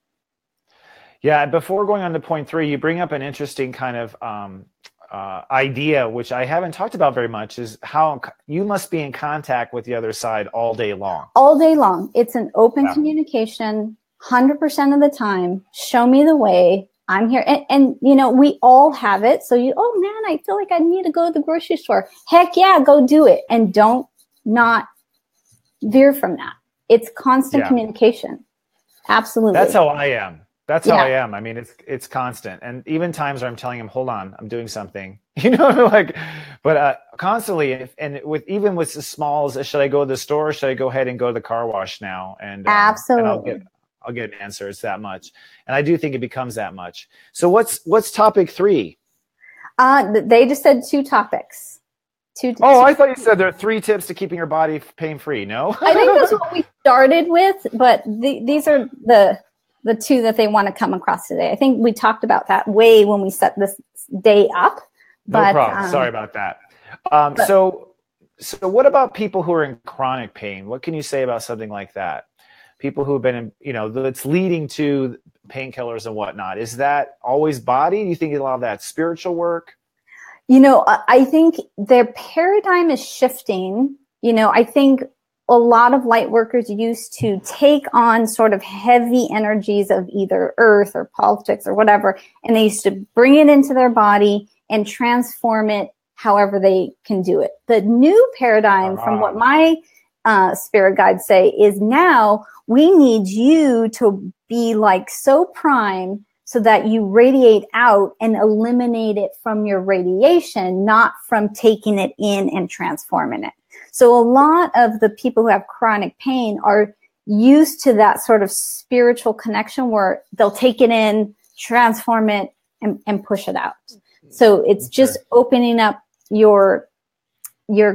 Yeah. Before going on to point 3, you bring up an interesting kind of idea, which I haven't talked about very much, is how you must be in contact with the other side all day long. All day long. It's an open communication, 100% of the time. Show me the way. I'm here. And we all have it. So oh man, I feel like I need to go to the grocery store. Heck yeah, go do it. And don't not veer from that. It's constant communication. Absolutely. That's how I am. That's how I am. I mean, it's constant. And even times where I'm telling him, hold on, I'm doing something, but constantly. And even with as small as, should I go to the store? Should I go ahead and go to the car wash now? And absolutely. And I'll get an answer. It's that much. And I do think it becomes that much. So what's topic 3? They just said 2 topics. I thought you said there are 3 tips to keeping your body pain-free. No? I think that's what we started with, but these are the 2 that they want to come across today. I think we talked about that way when we set this day up. No problem. Sorry about that. So what about people who are in chronic pain? What can you say about something like that? People who have been in, that's leading to painkillers and whatnot. Is that always body? Do you think a lot of that spiritual work? I think their paradigm is shifting. I think a lot of light workers used to take on sort of heavy energies of either earth or politics or whatever, and they used to bring it into their body and transform it however they can do it. The new paradigm, from what my spirit guides say, is now we need you to be so prime so that you radiate out and eliminate it from your radiation, not from taking it in and transforming it. So a lot of the people who have chronic pain are used to that sort of spiritual connection where they'll take it in, transform it, and push it out. So it's just opening up your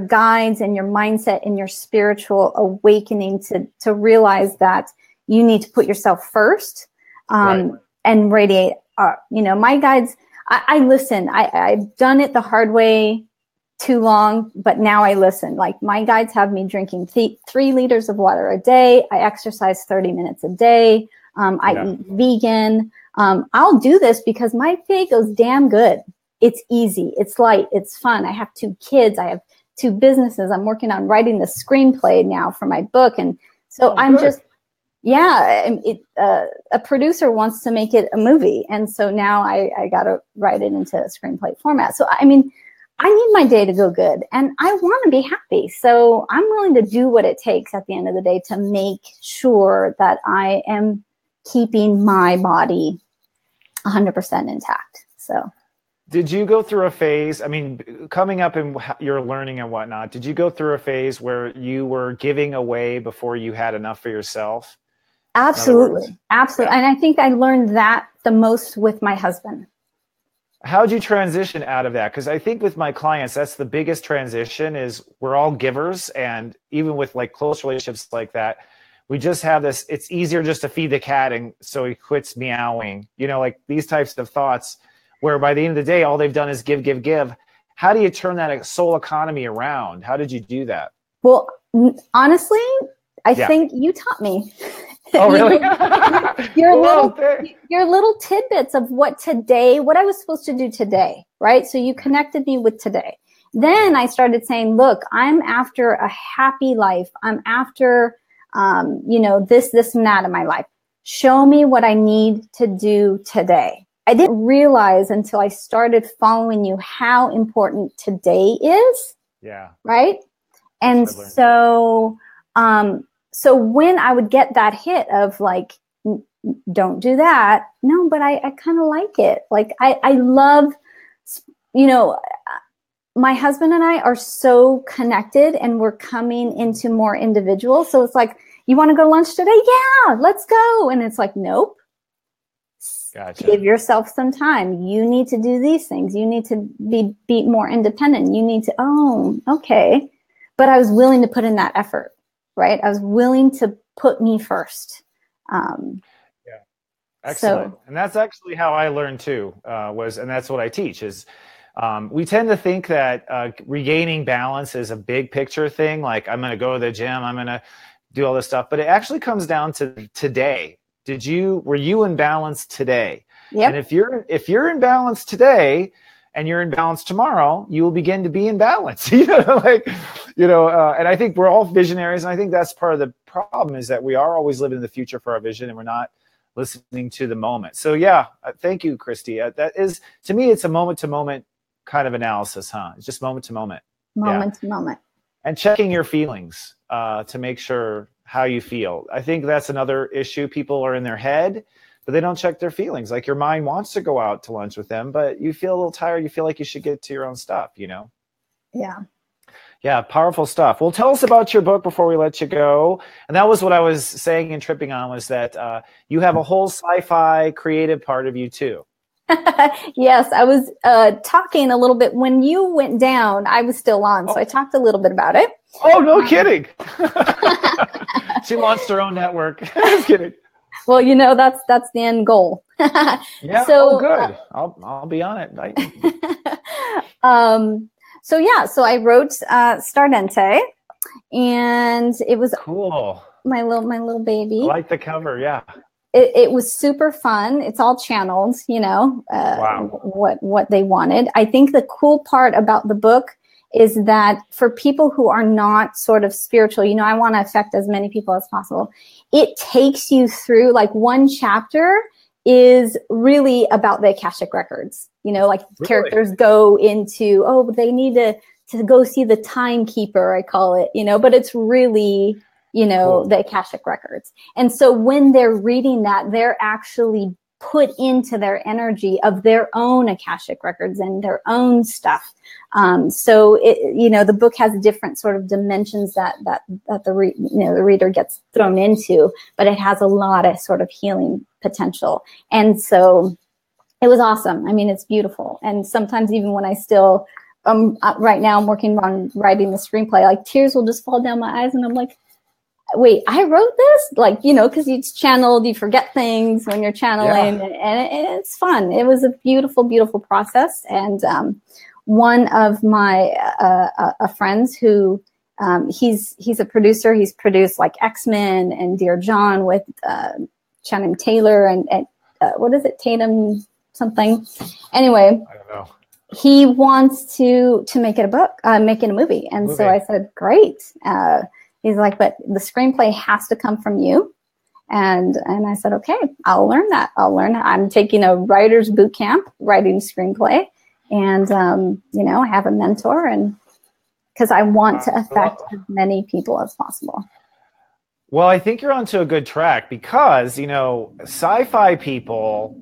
guides and your mindset and your spiritual awakening to realize that you need to put yourself first, and radiate. My guides, I listen. I've done it the hard way too long, but now I listen. Like, my guides have me drinking 3 liters of water a day. I exercise 30 minutes a day. I eat vegan. I'll do this because my day goes damn good. It's easy. It's light. It's fun. I have 2 kids. I have 2 businesses. I'm working on writing the screenplay now for my book. And so I'm just, a producer wants to make it a movie. And so now I got to write it into a screenplay format. So, I mean, I need my day to go good and I want to be happy. So I'm willing to do what it takes at the end of the day to make sure that I am keeping my body 100% intact. So. Did you go through a phase, I mean, coming up in your learning and whatnot, did you go through a phase where you were giving away before you had enough for yourself? Absolutely. Absolutely. And I think I learned that the most with my husband. How'd you transition out of that? Because I think with my clients, that's the biggest transition is we're all givers. And even with like close relationships like that, we just have this, it's easier just to feed the cat and so he quits meowing, like these types of thoughts where by the end of the day, all they've done is give, give, give. How do you turn that soul economy around? How did you do that? Well, honestly, I think you taught me. Oh, really? your little tidbits of what I was supposed to do today, right? So you connected me with today. Then I started saying, look, I'm after a happy life. I'm after, this and that in my life. Show me what I need to do today. I didn't realize until I started following you how important today is. Yeah. Right. And so when I would get that hit of like, don't do that. No, but I kind of like it. Like I love, my husband and I are so connected and we're coming into more individual. So it's like, you want to go to lunch today? Yeah, let's go. And it's like, nope. Gotcha. Give yourself some time. You need to do these things. You need to be more independent. You need to, okay. But I was willing to put in that effort, right? I was willing to put me first. Excellent. And that's actually how I learned too, and that's what I teach is, we tend to think that regaining balance is a big picture thing. Like I'm going to go to the gym, I'm going to do all this stuff, but it actually comes down to today. Were you in balance today? Yep. And if you're in balance today and you're in balance tomorrow, you will begin to be in balance. And I think we're all visionaries. And I think that's part of the problem is that we are always living in the future for our vision and we're not listening to the moment. So thank you, Christy. That is, to me, it's a moment to moment kind of analysis, huh? It's just moment to moment. Moment to moment. And checking your feelings to make sure how you feel. I think that's another issue. People are in their head, but they don't check their feelings. Like your mind wants to go out to lunch with them, but you feel a little tired. You feel like you should get to your own stuff, Yeah. Yeah, powerful stuff. Well, tell us about your book before we let you go. And that was what I was saying and tripping on was that you have a whole sci-fi creative part of you too. Yes, I was talking a little bit when you went down. I was still on, so I talked a little bit about it. Oh, no kidding! She launched her own network. Just kidding. Well, that's the end goal. Yeah. So, good. I'll be on it. So I wrote Stardente, and it was cool. My little baby. I like the cover. Yeah. It was super fun. It's all channeled, wow. what they wanted. I think the cool part about the book is that for people who are not sort of spiritual, I want to affect as many people as possible. It takes you through, like one chapter is really about the Akashic records. Really? Characters go into, they need to go see the timekeeper, I call it, but it's really, cool. The Akashic records. And so when they're reading that, they're actually put into their energy of their own Akashic records and their own stuff. So the book has different sort of dimensions that the reader gets thrown into, but it has a lot of sort of healing potential. And so it was awesome. I mean, it's beautiful. And sometimes even when I still, right now I'm working on writing the screenplay, like tears will just fall down my eyes and I'm like, wait, I wrote this? Like, because you channeled, you forget things when you're channeling, and it's fun. It was a beautiful, beautiful process. And one of my friends who he's a producer. He's produced like X-Men and Dear John with Channing Taylor and what is it, Tatum something? Anyway, I don't know. He wants to make it a book, make it a movie. And so I said, great. He's like, but the screenplay has to come from you. And I said, okay, I'll learn that. I'm taking a writer's boot camp, writing screenplay. And, I have a mentor, and because I want to affect as many people as possible. Well, I think you're onto a good track because, sci-fi people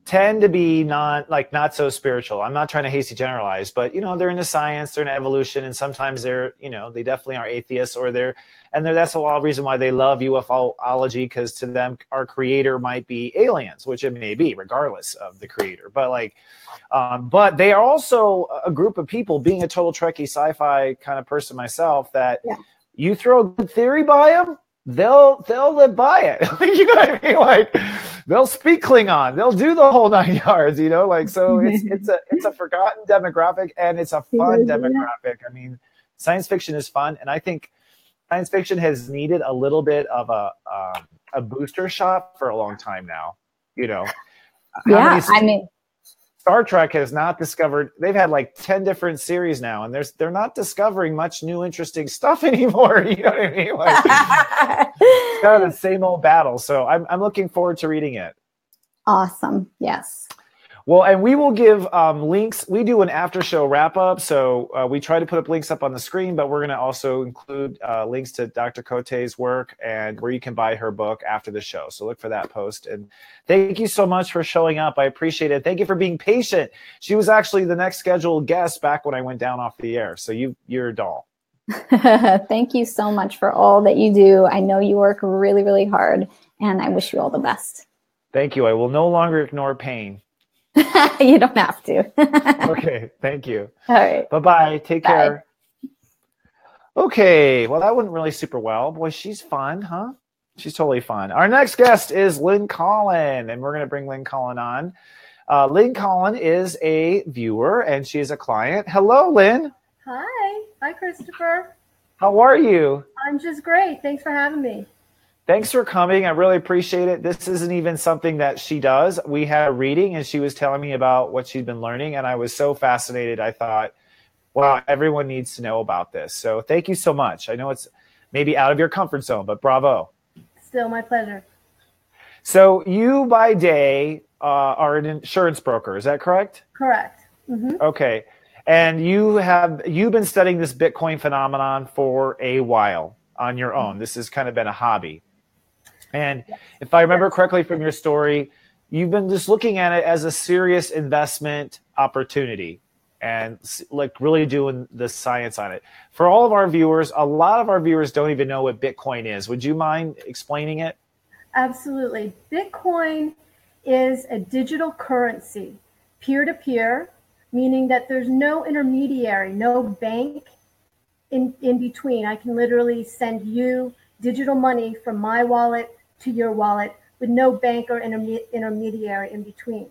tend to be not so spiritual. I'm not trying to hasty generalize, but they're into science, they're into evolution, and sometimes they're, they definitely are atheists, or that's a lot of reason why they love ufology, because to them our creator might be aliens, which it may be regardless of the creator. But but they are also a group of people, being a total Trekkie sci-fi kind of person myself, that you throw a good theory by them, they'll live by it. You know what I mean? Like, they'll speak Klingon, they'll do the whole 9 yards. So it's a forgotten demographic, and it's a fun demographic. I mean, science fiction is fun, and I think science fiction has needed a little bit of a booster shot for a long time now. Star Trek has not discovered. They've had like 10 different series now, and they're not discovering much new interesting stuff anymore. You know what I mean? It's kind of the same old battle. So I'm looking forward to reading it. Awesome. Yes. Well, and we will give links. We do an after show wrap up. So we try to put up links up on the screen, but we're going to also include links to Dr. Cote's work and where you can buy her book after the show. So look for that post. And thank you so much for showing up. I appreciate it. Thank you for being patient. She was actually the next scheduled guest back when I went down off the air. So you're a doll. Thank you so much for all that you do. I know you work really, really hard, and I wish you all the best. Thank you. I will no longer ignore pain. You don't have to. Okay, thank you. All right. Bye-bye. Take care. Okay, well, that went really super well. Boy, she's fun, huh? She's totally fun. Our next guest is Lynn Collin, and we're going to bring Lynn Collin on. Lynn Collin is a viewer, and she is a client. Hello, Lynn. Hi. Hi, Christopher. How are you? I'm just great. Thanks for having me. Thanks for coming. I really appreciate it. This isn't even something that she does. We had a reading, and she was telling me about what she'd been learning, and I was so fascinated. I thought, wow, everyone needs to know about this. So thank you so much. I know it's maybe out of your comfort zone, but bravo. Still my pleasure. So you, by day, are an insurance broker. Is that correct? Correct. Mm-hmm. Okay. And you've been studying this Bitcoin phenomenon for a while on your own. This has kind of been a hobby. And if I remember correctly from your story, you've been just looking at it as a serious investment opportunity and like really doing the science on it. For all of our viewers, a lot of our viewers don't even know what Bitcoin is. Would you mind explaining it? Absolutely. Bitcoin is a digital currency, peer-to-peer, meaning that there's no intermediary, no bank in between. I can literally send you digital money from my wallet to your wallet with no bank or intermediary in between.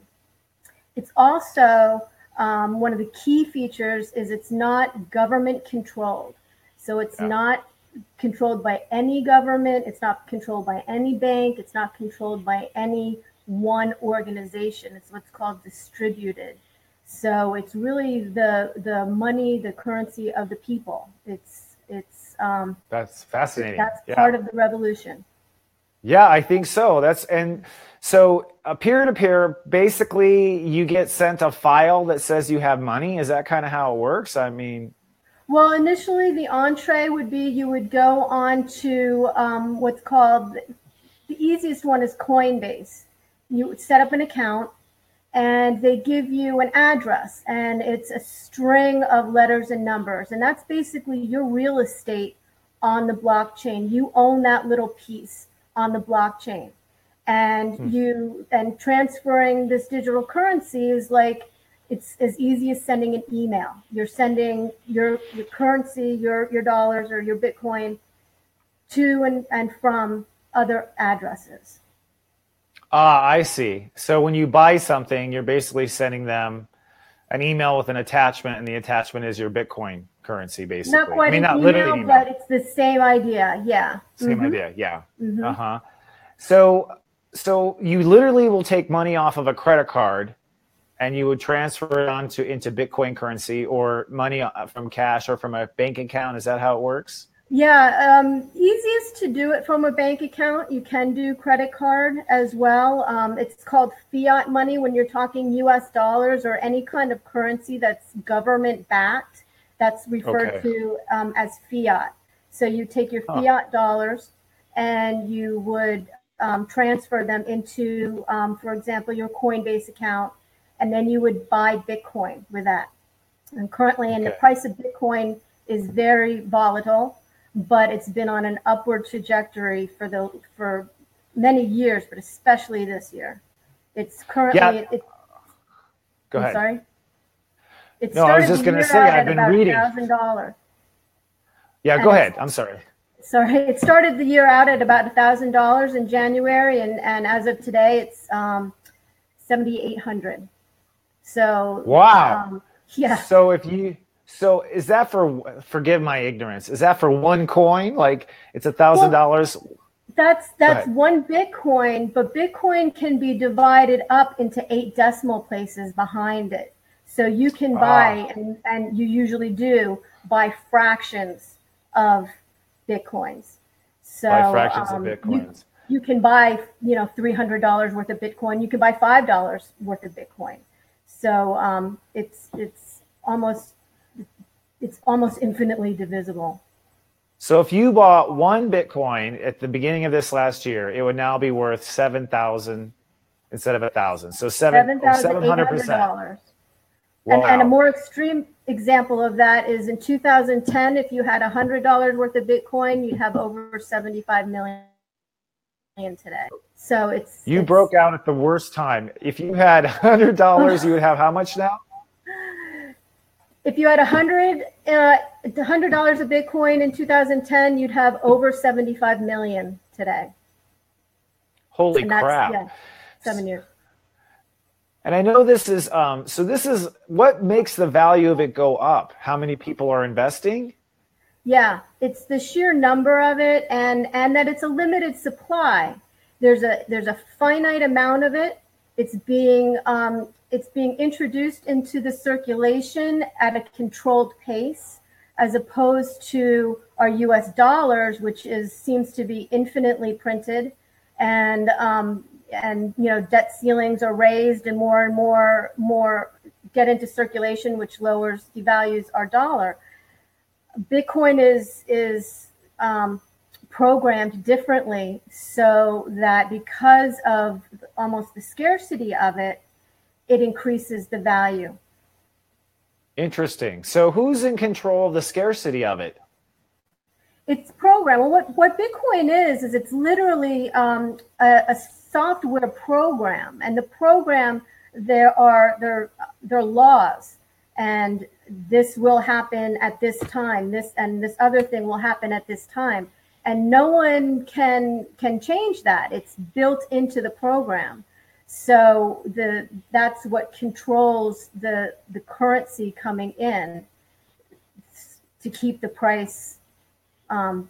It's also one of the key features is it's not government controlled. So it's not controlled by any government. It's not controlled by any bank. It's not controlled by any one organization. It's what's called distributed. So it's really the money, the currency of the people. That's fascinating. That's part of the revolution. Yeah, I think so. So a peer-to-peer, basically you get sent a file that says you have money. Is that kind of how it works? I mean, well, initially the entree would be you would go on to what's called, the easiest one is Coinbase. You would set up an account and they give you an address, and it's a string of letters and numbers. And that's basically your real estate on the blockchain. You own that little piece on the blockchain. And transferring this digital currency is like, it's as easy as sending an email. You're sending your currency, your dollars or your Bitcoin to and from other addresses. Ah, I see. So when you buy something, you're basically sending them an email with an attachment, and the attachment is your Bitcoin currency, basically. Not quite not an literally email, but it's the same idea. Yeah. Same idea. Yeah. Mm-hmm. Uh-huh. So you literally will take money off of a credit card and you would transfer it into Bitcoin currency, or money from cash or from a bank account. Is that how it works? Yeah, easiest to do it from a bank account. You can do credit card as well. It's called fiat money when you're talking US dollars or any kind of currency that's government backed. That's referred to as fiat. So you take your fiat dollars and you would transfer them into, for example, your Coinbase account, and then you would buy Bitcoin with that. And currently, and the price of Bitcoin is very volatile, but it's been on an upward trajectory for many years, but especially this year. It's currently. Go ahead. Sorry. No, I was just going to say I've been reading. $1,000. Yeah, go ahead. I'm sorry. Sorry, it started the year out at about $1,000 in January, and as of today, it's $7,800. So wow. Yeah. So is that for? Forgive my ignorance. Is that for one coin? Like it's $1,000? That's one Bitcoin, but Bitcoin can be divided up into 8 decimal places behind it. So you can buy, and you usually do, buy fractions of Bitcoins. So buy fractions of Bitcoins. You can buy, $300 worth of Bitcoin. You can buy $5 worth of Bitcoin. So it's almost infinitely divisible. So if you bought one Bitcoin at the beginning of this last year, it would now be worth 7,000 instead of 1,000. So $700%. Wow. And a more extreme example of that is in 2010, if you had $100 worth of Bitcoin, you'd have over 75 million today. So you broke out at the worst time. If you had $100, you would have how much now? If you had $100 of Bitcoin in 2010, you'd have over 75 million today. Holy crap. Yeah, 7 years. And I know this is, so this is what makes the value of it go up. How many people are investing? Yeah, it's the sheer number of it, and that it's a limited supply. There's a finite amount of it. It's being introduced into the circulation at a controlled pace, as opposed to our U.S. dollars, which seems to be infinitely printed, and debt ceilings are raised, and more get into circulation, which devalues our dollar. Bitcoin is programmed differently, so that because of almost the scarcity of it, it increases the value. Interesting. So who's in control of the scarcity of it? It's programmed. Well, what Bitcoin is it's literally a software program, and the program there are laws, and this will happen at this time. This other thing will happen at this time, and no one can change that. It's built into the program. So that's what controls the currency coming in to keep the price high.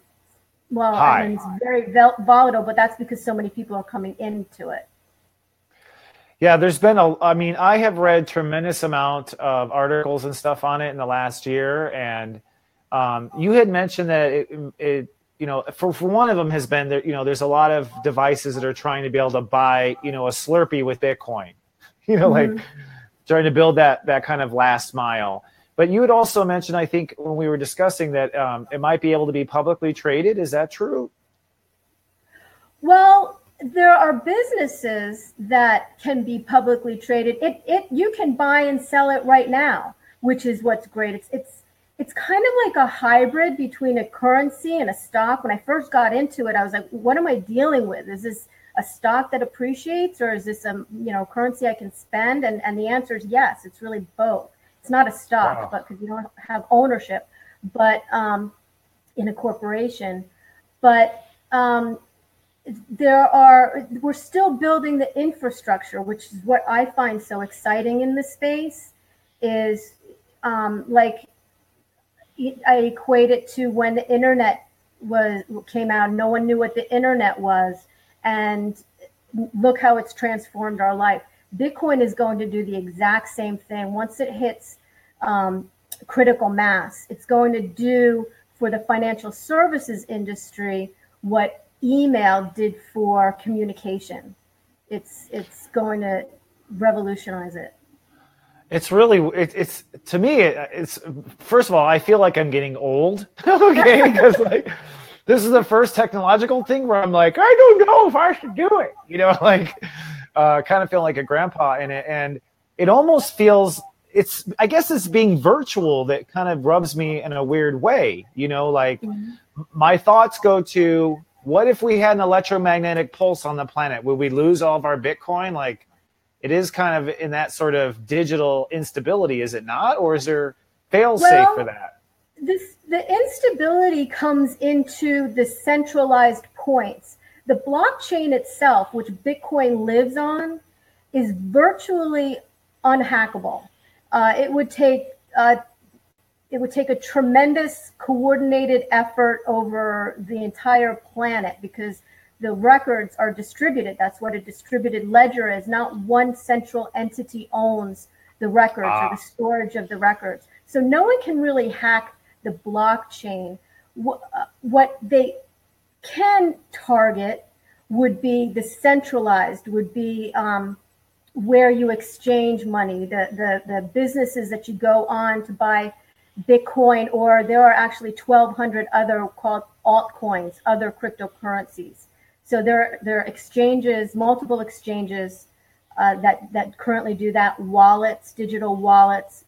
I mean, it's very volatile, but that's because so many people are coming into it. Yeah, there's been I have read tremendous amount of articles and stuff on it in the last year, and you had mentioned that it for one of them has been that, there's a lot of devices that are trying to be able to buy, a Slurpee with Bitcoin, like trying to build that kind of last mile. But you had also mentioned, I think, when we were discussing that it might be able to be publicly traded. Is that true? Well, there are businesses that can be publicly traded. You can buy and sell it right now, which is what's great. It's kind of like a hybrid between a currency and a stock. When I first got into it, I was like, what am I dealing with? Is this a stock that appreciates, or is this a currency I can spend? And the answer is yes. It's really both. It's not a stock, but because you don't have ownership, but in a corporation. But we're still building the infrastructure, which is what I find so exciting in this space. Is like I equate it to when the internet came out. No one knew what the internet was, and look how it's transformed our life. Bitcoin is going to do the exact same thing. Once it hits critical mass, it's going to do for the financial services industry what email did for communication. It's going to revolutionize it. It's really, it's to me, it's first of all, I feel like I'm getting old, okay, because like this is the first technological thing where I'm like, I don't know if I should do it, you know, like kind of feeling like a grandpa in it, and it almost feels, I guess it's being virtual that kind of rubs me in a weird way, you know, like my thoughts go to, what if we had an electromagnetic pulse on the planet? Would we lose all of our Bitcoin? Like, it is kind of in that sort of digital instability, is it not? Or is there fail-safe for that? The instability comes into the centralized points. The blockchain itself, which Bitcoin lives on, is virtually unhackable. It would take a tremendous coordinated effort over the entire planet, because the records are distributed. That's what a distributed ledger is. Not one central entity owns the records or the storage of the records. So no one can really hack the blockchain. What they can target would be the centralized, would be where you exchange money, the businesses that you go on to buy Bitcoin, or there are actually 1,200 other called altcoins, other cryptocurrencies. So there are exchanges, multiple exchanges that currently do that. Wallets, digital wallets.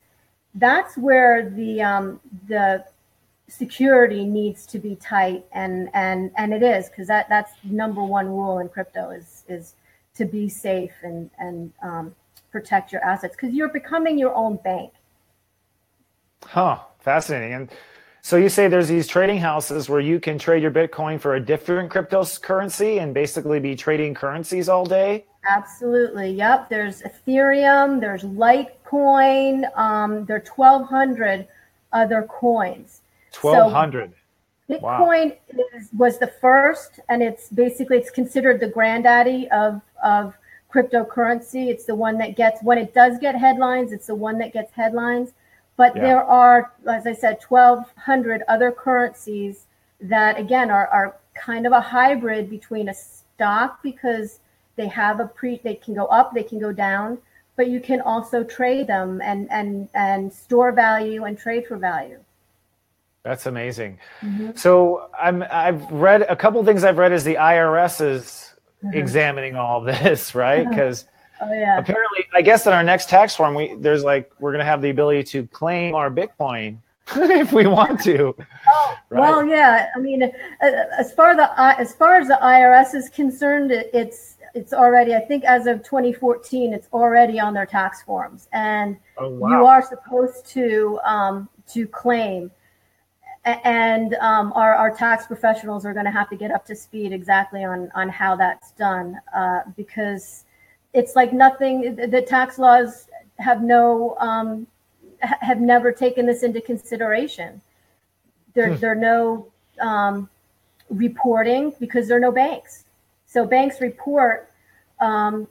That's where the security needs to be tight, and it is, because that's number one rule in crypto is to be safe and protect your assets, because you're becoming your own bank. Huh, fascinating. And so you say there's these trading houses where you can trade your Bitcoin for a different cryptocurrency and basically be trading currencies all day? Absolutely. Yep. There's Ethereum, there's Litecoin, there are 1,200 other coins. 1,200. So Bitcoin was the first, and it's considered the granddaddy of cryptocurrency. It's the one that gets, when it does get headlines, it's the one that gets headlines. But there are, as I said, 1,200 other currencies that, again, are kind of a hybrid between a stock, because they have they can go up, they can go down, but you can also trade them and store value and trade for value. That's amazing. Mm-hmm. So I've read a couple of things. I've read is the IRS is examining all of this, right? Because apparently, I guess in our next tax form, we're going to have the ability to claim our Bitcoin if we want to. Oh, right? Well, yeah. I mean, as far as the IRS is concerned, it's already, I think as of 2014, it's already on their tax forms, and you are supposed to claim. And our tax professionals are going to have to get up to speed exactly on how that's done, because it's like nothing. The tax laws have never taken this into consideration. There are no reporting, because there are no banks. So banks report on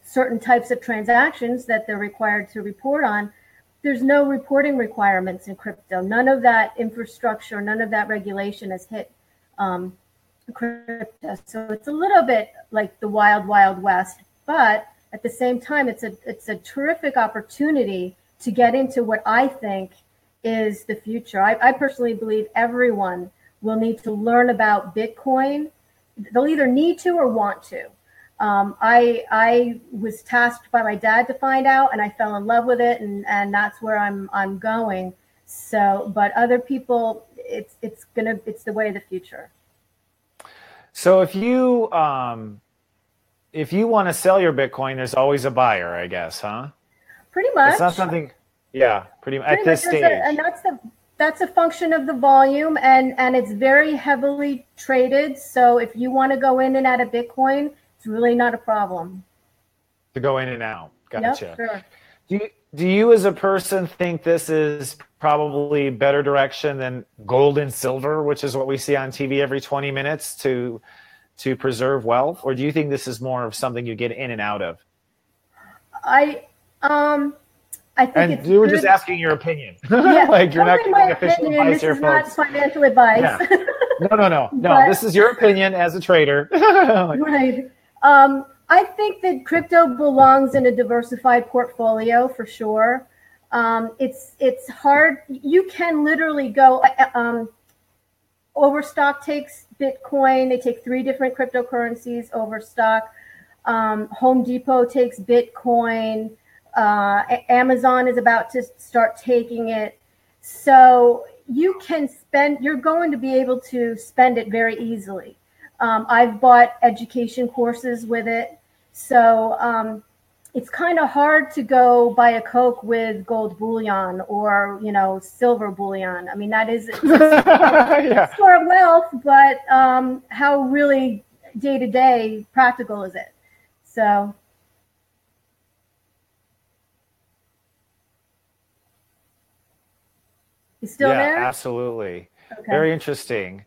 certain types of transactions that they're required to report on. There's no reporting requirements in crypto. None of that infrastructure, none of that regulation has hit crypto. So it's a little bit like the wild, wild west. But at the same time, it's a terrific opportunity to get into what I think is the future. I personally believe everyone will need to learn about Bitcoin. They'll either need to or want to. I was tasked by my dad to find out, and I fell in love with it, and that's where I'm going. So, but other people, it's the way of the future. So if you want to sell your Bitcoin, there's always a buyer, I guess, huh? Pretty much. It's not something. Yeah, pretty much at this stage. And that's a function of the volume, and it's very heavily traded. So if you want to go in and out of Bitcoin, it's really not a problem. To go in and out. Gotcha. Yep, sure. Do you as a person think this is probably better direction than gold and silver, which is what we see on TV every 20 minutes to preserve wealth? Or do you think this is more of something you get in and out of? I think and it's you were good. just asking your opinion. Yeah, like you're not only giving my official opinion. advice This here, is not folks. financial advice. Yeah. No. But- This is your opinion as a trader. Right. I think that crypto belongs in a diversified portfolio for sure. It's hard. You can literally go. Overstock takes Bitcoin. They take 3 different cryptocurrencies. Overstock. Home Depot takes Bitcoin. Amazon is about to start taking it. So you can spend. You're going to be able to spend it very easily. I've bought education courses with it. So it's kind of hard to go buy a Coke with gold bullion or, silver bullion. I mean, that is a store of wealth, but how really day-to-day practical is it? So. You still there? Absolutely. Okay. Very interesting.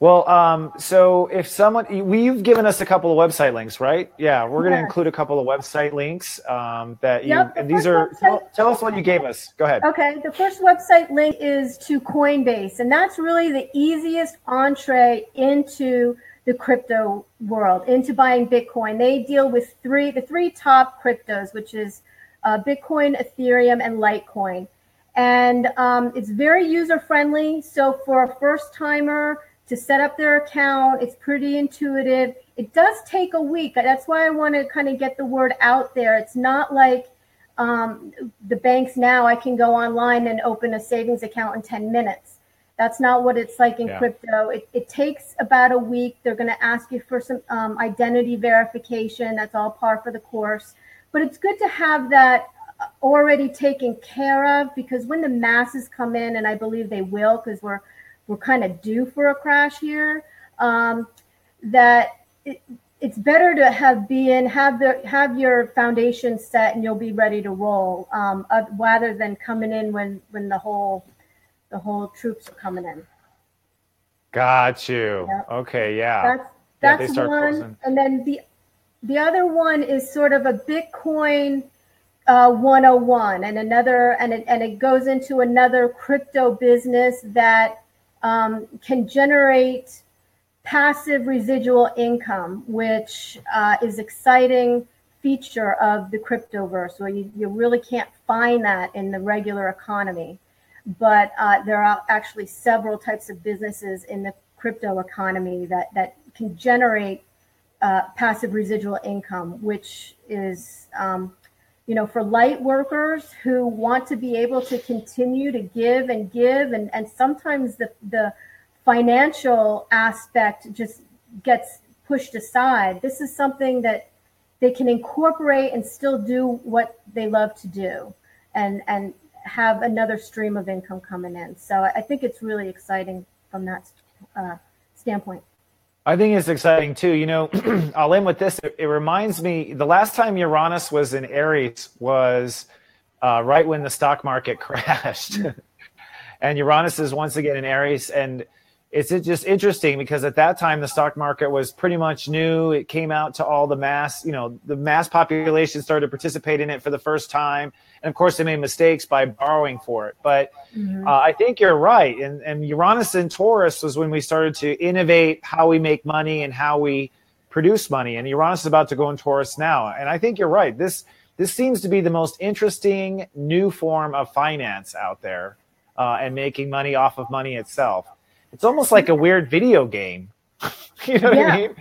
Well, so if someone, you've given us a couple of website links, right? Yeah, we're going to include a couple of website links that you, and these are, tell us what you gave us. Go ahead. Okay, the first website link is to Coinbase, and that's really the easiest entree into the crypto world, into buying Bitcoin. They deal with the three top cryptos, which is Bitcoin, Ethereum, and Litecoin. And it's very user-friendly, so for a first-timer, to set up their account, it's pretty intuitive. It does take a week. That's why I want to kind of get the word out there. It's not like the banks now. I can go online and open a savings account in 10 minutes. That's not what it's like in crypto. It takes about a week. They're going to ask you for some identity verification. That's all par for the course. But it's good to have that already taken care of, because when the masses come in, and I believe they will, because we're kind of due for a crash here, that it's better to have your foundation set and you'll be ready to roll, rather than coming in when the whole troops are coming in. Got you. Yep. Okay, yeah. That's one. Closing. And then the other one is sort of a Bitcoin 101 and another, and it goes into another crypto business that can generate passive residual income, which is exciting feature of the cryptoverse, where you really can't find that in the regular economy. But there are actually several types of businesses in the crypto economy that can generate passive residual income, which is for light workers who want to be able to continue to give, and sometimes the financial aspect just gets pushed aside. This is something that they can incorporate and still do what they love to do, and have another stream of income coming in. So I think it's really exciting from that standpoint. I think it's exciting too. I'll end with this. It reminds me, the last time Uranus was in Aries was right when the stock market crashed. And Uranus is once again in Aries. And it's just interesting because at that time, the stock market was pretty much new. It came out to all the mass, the mass population started to participate in it for the first time. And of course, they made mistakes by borrowing for it. But I think you're right. And Uranus in Taurus was when we started to innovate how we make money and how we produce money. And Uranus is about to go in Taurus now. And I think you're right. This seems to be the most interesting new form of finance out there, and making money off of money itself. It's almost like a weird video game. You know what I mean?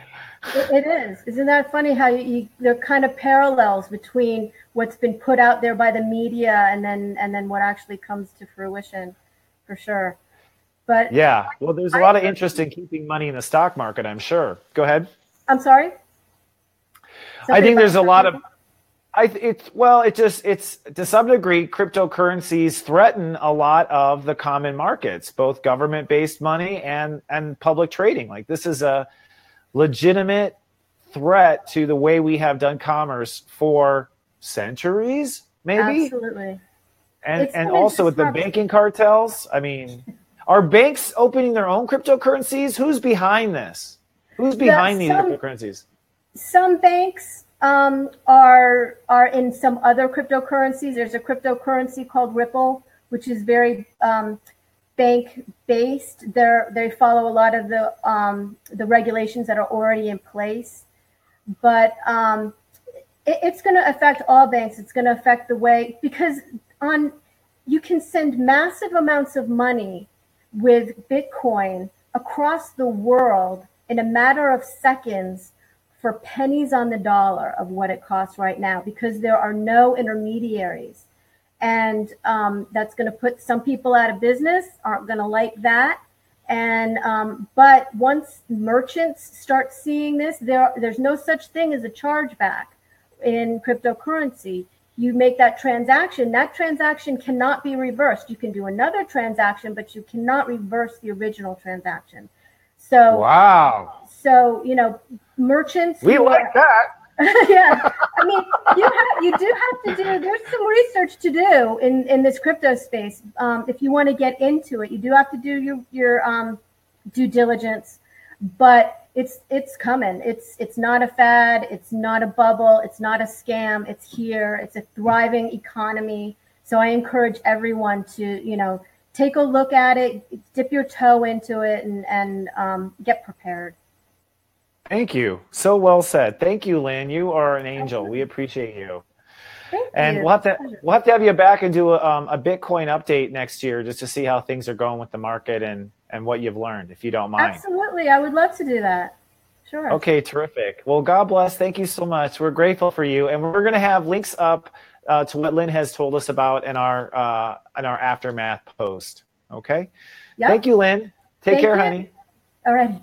It is. Isn't that funny how there are kind of parallels between what's been put out there by the media and then what actually comes to fruition, for sure. But yeah, well, there's a lot of interest in keeping money in the stock market, I'm sure. Go ahead. I'm sorry? I think there's a lot of It's to some degree, cryptocurrencies threaten a lot of the common markets, both government-based money and public trading. Like, this is a legitimate threat to the way we have done commerce for centuries, maybe. Absolutely. And also with the banking cartels. I mean, are banks opening their own cryptocurrencies? Who's behind this? Who's behind these cryptocurrencies? Some banks are in some other cryptocurrencies. There's a cryptocurrency called Ripple, which is very bank based. They follow a lot of the regulations that are already in place, but it's going to affect all banks. It's going to affect the way, because you can send massive amounts of money with Bitcoin across the world in a matter of seconds for pennies on the dollar of what it costs right now, because there are no intermediaries. And that's going to put some people out of business, aren't going to like that. And but once merchants start seeing this, there's no such thing as a chargeback in cryptocurrency. You make that transaction cannot be reversed. You can do another transaction, but you cannot reverse the original transaction. So wow. So, merchants. We like that. Yeah. I mean, you do have to do, there's some research to do in this crypto space. If you want to get into it, you do have to do your due diligence, but it's coming. It's not a fad. It's not a bubble. It's not a scam. It's here. It's a thriving economy. So I encourage everyone to, take a look at it, dip your toe into it, and get prepared. Thank you. So well said. Thank you, Lynn. You are an angel. We appreciate you. Thank you. We'll have to have you back and do a Bitcoin update next year, just to see how things are going with the market and what you've learned, if you don't mind. Absolutely. I would love to do that. Sure. Okay, terrific. Well, God bless. Thank you so much. We're grateful for you. And we're going to have links up to what Lynn has told us about in our aftermath post. Okay? Yep. Thank you, Lynn. Take care, honey. All right.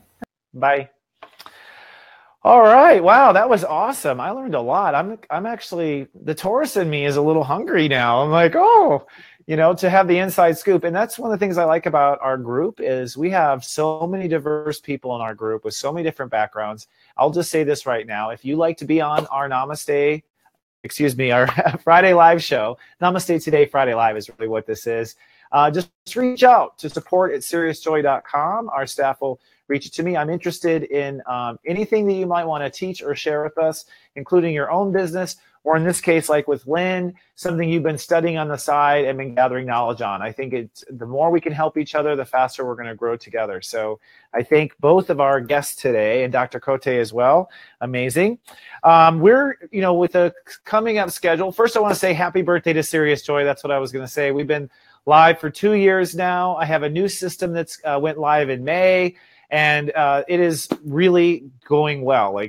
Bye. All right. Wow, that was awesome. I learned a lot. I'm actually, the Taurus in me is a little hungry now. I'm like, to have the inside scoop. And that's one of the things I like about our group is we have so many diverse people in our group with so many different backgrounds. I'll just say this right now. If you like to be on our our Friday Live show, Namaste Today Friday Live is really what this is. Just reach out to support@seriousjoy.com. Our staff will reach it to me. I'm interested in anything that you might want to teach or share with us, including your own business, or in this case, like with Lynn, something you've been studying on the side and been gathering knowledge on. I think the more we can help each other, the faster we're going to grow together. So I thank both of our guests today and Dr. Cote as well. Amazing. We're, with a coming up schedule. First, I want to say happy birthday to Serious Joy. That's what I was going to say. We've been live for 2 years now. I have a new system that's went live in May. And it is really going well.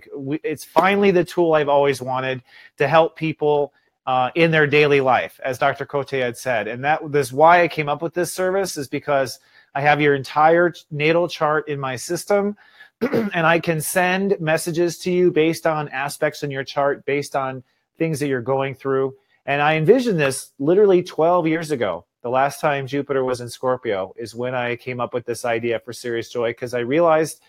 It's finally the tool I've always wanted to help people in their daily life, as Dr. Cote had said. And that is why I came up with this service, is because I have your entire natal chart in my system, and I can send messages to you based on aspects in your chart, based on things that you're going through. And I envisioned this literally 12 years ago. The last time Jupiter was in Scorpio is when I came up with this idea for Serious Joy, because I realized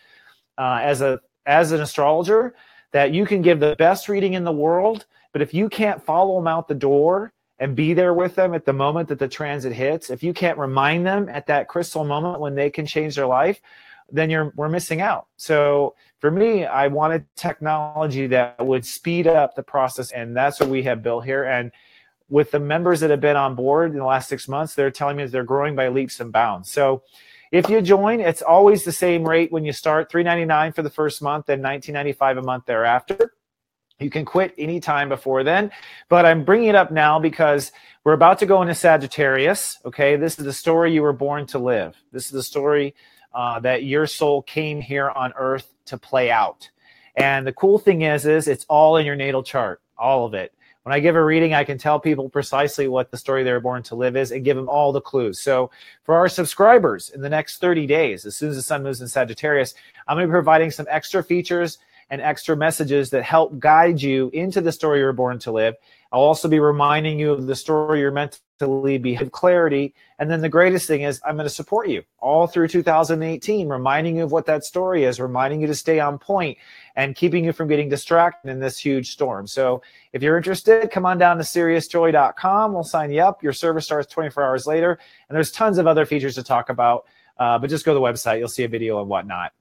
as an astrologer that you can give the best reading in the world, but if you can't follow them out the door and be there with them at the moment that the transit hits, if you can't remind them at that crystal moment when they can change their life, then we're missing out. So for me, I wanted technology that would speed up the process, and that's what we have built here. And with the members that have been on board in the last 6 months, they're telling me that they're growing by leaps and bounds. So if you join, it's always the same rate when you start, $3.99 for the first month, then $19.95 a month thereafter. You can quit anytime before then, but I'm bringing it up now because we're about to go into Sagittarius, okay? This is the story you were born to live. This is the story that your soul came here on Earth to play out. And the cool thing is it's all in your natal chart, all of it. When I give a reading, I can tell people precisely what the story they were born to live is and give them all the clues. So for our subscribers in the next 30 days, as soon as the sun moves in Sagittarius, I'm going to be providing some extra features and extra messages that help guide you into the story you're born to live. I'll also be reminding you of the story you're meant to lead, with clarity. And then the greatest thing is I'm going to support you all through 2018, reminding you of what that story is, reminding you to stay on point, and keeping you from getting distracted in this huge storm. So if you're interested, come on down to SeriousJoy.com. We'll sign you up. Your service starts 24 hours later. And there's tons of other features to talk about. But just go to the website. You'll see a video and whatnot.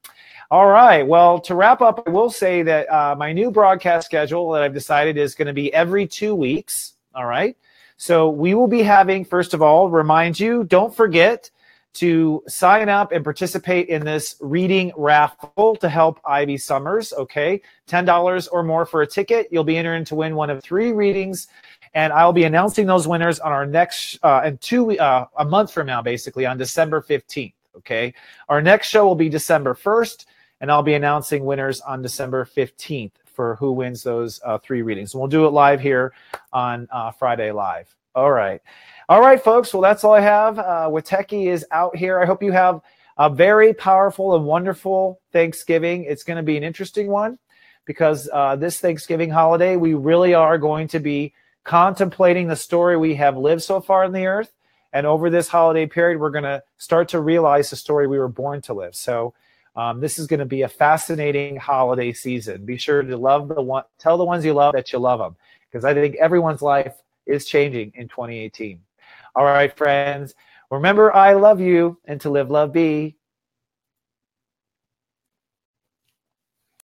All right. Well, to wrap up, I will say that my new broadcast schedule that I've decided is going to be every 2 weeks. All right. So we will be having, first of all, remind you, don't forget to sign up and participate in this reading raffle to help Ivy Summers. Okay. $10 or more for a ticket. You'll be entered to win one of 3 readings. And I'll be announcing those winners on our next, a month from now, basically on December 15th. Okay. Our next show will be December 1st. And I'll be announcing winners on December 15th for who wins those 3 readings. And we'll do it live here on Friday Live. All right. All right, folks. Well, that's all I have. Techie is out here. I hope you have a very powerful and wonderful Thanksgiving. It's going to be an interesting one because this Thanksgiving holiday, we really are going to be contemplating the story we have lived so far on the earth. And over this holiday period, we're going to start to realize the story we were born to live. So this is going to be a fascinating holiday season. Be sure to tell the ones you love that you love them, because I think everyone's life is changing in 2018. All right, friends. Remember, I love you, and to live, love, be.